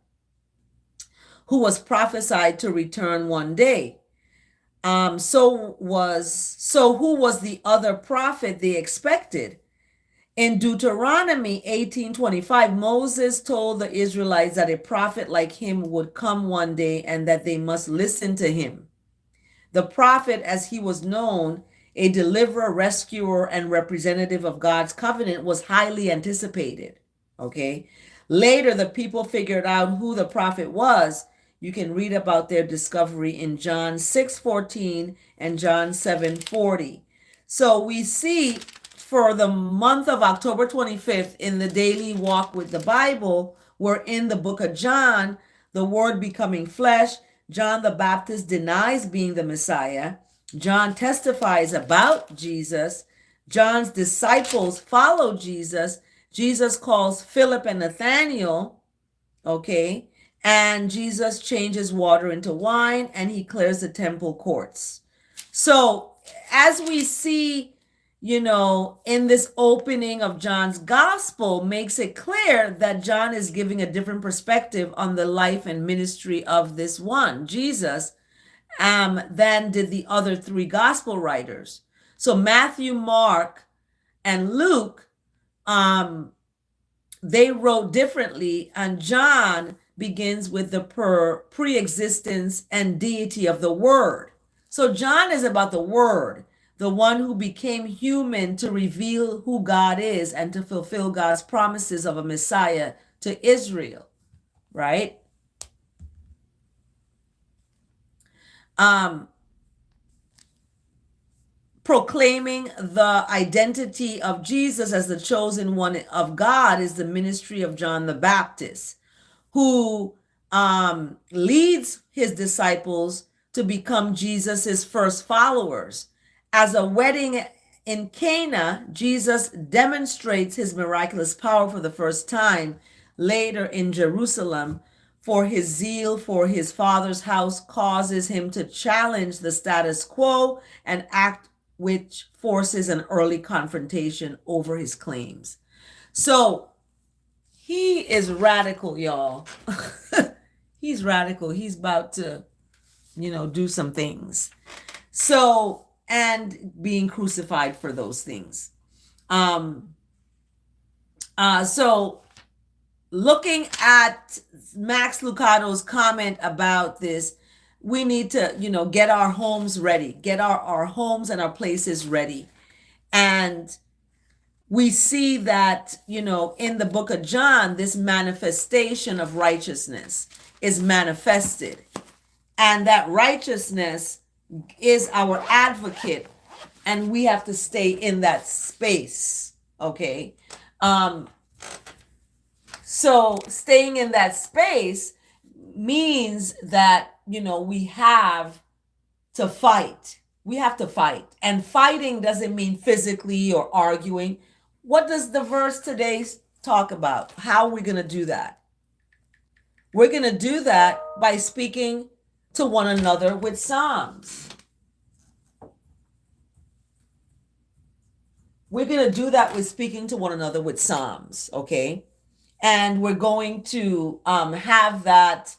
who was prophesied to return one day. So who was the other prophet they expected? In Deuteronomy 18:25, Moses told the Israelites that a prophet like him would come one day and that they must listen to him. The prophet, as he was known, a deliverer, rescuer, and representative of God's covenant, was highly anticipated. Okay. Later, the people figured out who the prophet was. You can read about their discovery in John 6:14 and John 7:40. So we see for the month of October 25th in the daily walk with the Bible, we're in the book of John, the Word becoming flesh. John the Baptist denies being the Messiah. John testifies about Jesus. John's disciples follow Jesus. Jesus calls Philip and Nathanael, okay? And Jesus changes water into wine and he clears the temple courts. So as we see, in this opening of John's gospel makes it clear that John is giving a different perspective on the life and ministry of this one, Jesus, than did the other three gospel writers. So Matthew, Mark, and Luke, they wrote differently, and John begins with the pre-existence and deity of the Word. So John is about the Word, the one who became human to reveal who God is and to fulfill God's promises of a Messiah to Israel, right? proclaiming the identity of Jesus as the chosen one of God is the ministry of John the Baptist, who leads his disciples to become Jesus's first followers. As a wedding in Cana, Jesus demonstrates his miraculous power for the first time. Later in Jerusalem, for his zeal for his Father's house causes him to challenge the status quo, an act which forces an early confrontation over his claims. So he is radical, y'all. He's radical. He's about to, do some things. So, and being crucified for those things. So looking at Max Lucado's comment about this, we need to, get our homes ready, get our homes and our places ready. And we see that, in the book of John, this manifestation of righteousness is manifested. And that righteousness is our advocate. And we have to stay in that space. Okay. So staying in that space means that, we have to fight. We have to fight. And fighting doesn't mean physically or arguing. What does the verse today talk about? How are we going to do that? We're going to do that by speaking to one another with psalms. We're going to do that with speaking to one another with psalms, okay? And we're going to have that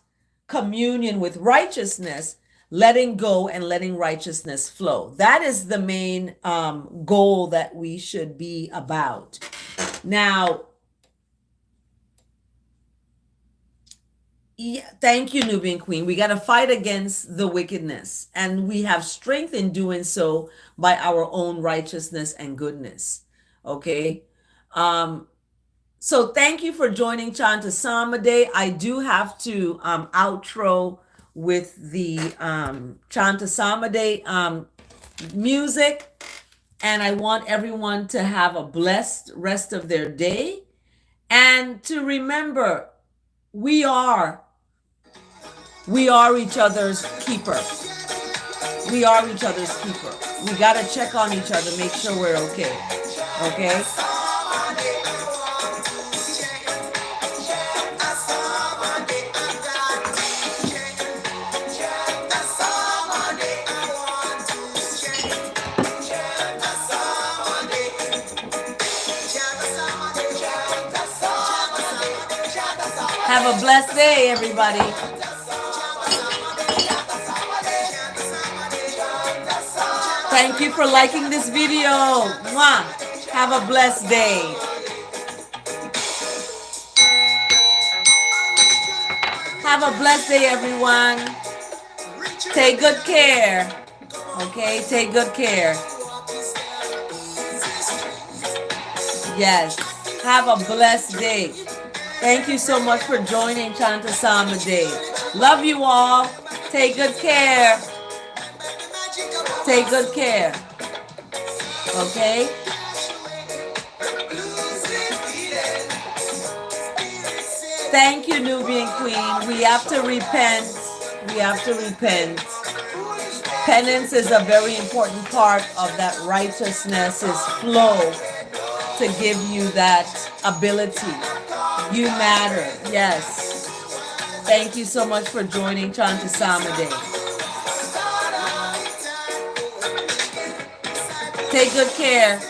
communion with righteousness, letting go and letting righteousness flow. That is the main goal that we should be about. Now, thank you, Nubian Queen. We got to fight against the wickedness, and we have strength in doing so by our own righteousness and goodness. Okay. So thank you for joining Chant Day. I do have to outro with the Chant Day music, and I want everyone to have a blessed rest of their day, and to remember, we are each other's keeper. We are each other's keeper. We got to check on each other, make sure we're okay. Okay? Have a blessed day, everybody. Thank you for liking this video. Mwah. Have a blessed day. Have a blessed day, everyone. Take good care. Okay, take good care. Yes. Have a blessed day. Thank you so much for joining Chant Day. Love you all. Take good care. Take good care. Okay? Thank you, Nubian Queen. We have to repent. We have to repent. Penance is a very important part of that righteousness' flow to give you that ability. You matter. Yes. Thank you so much for joining Chant Day. Take good care.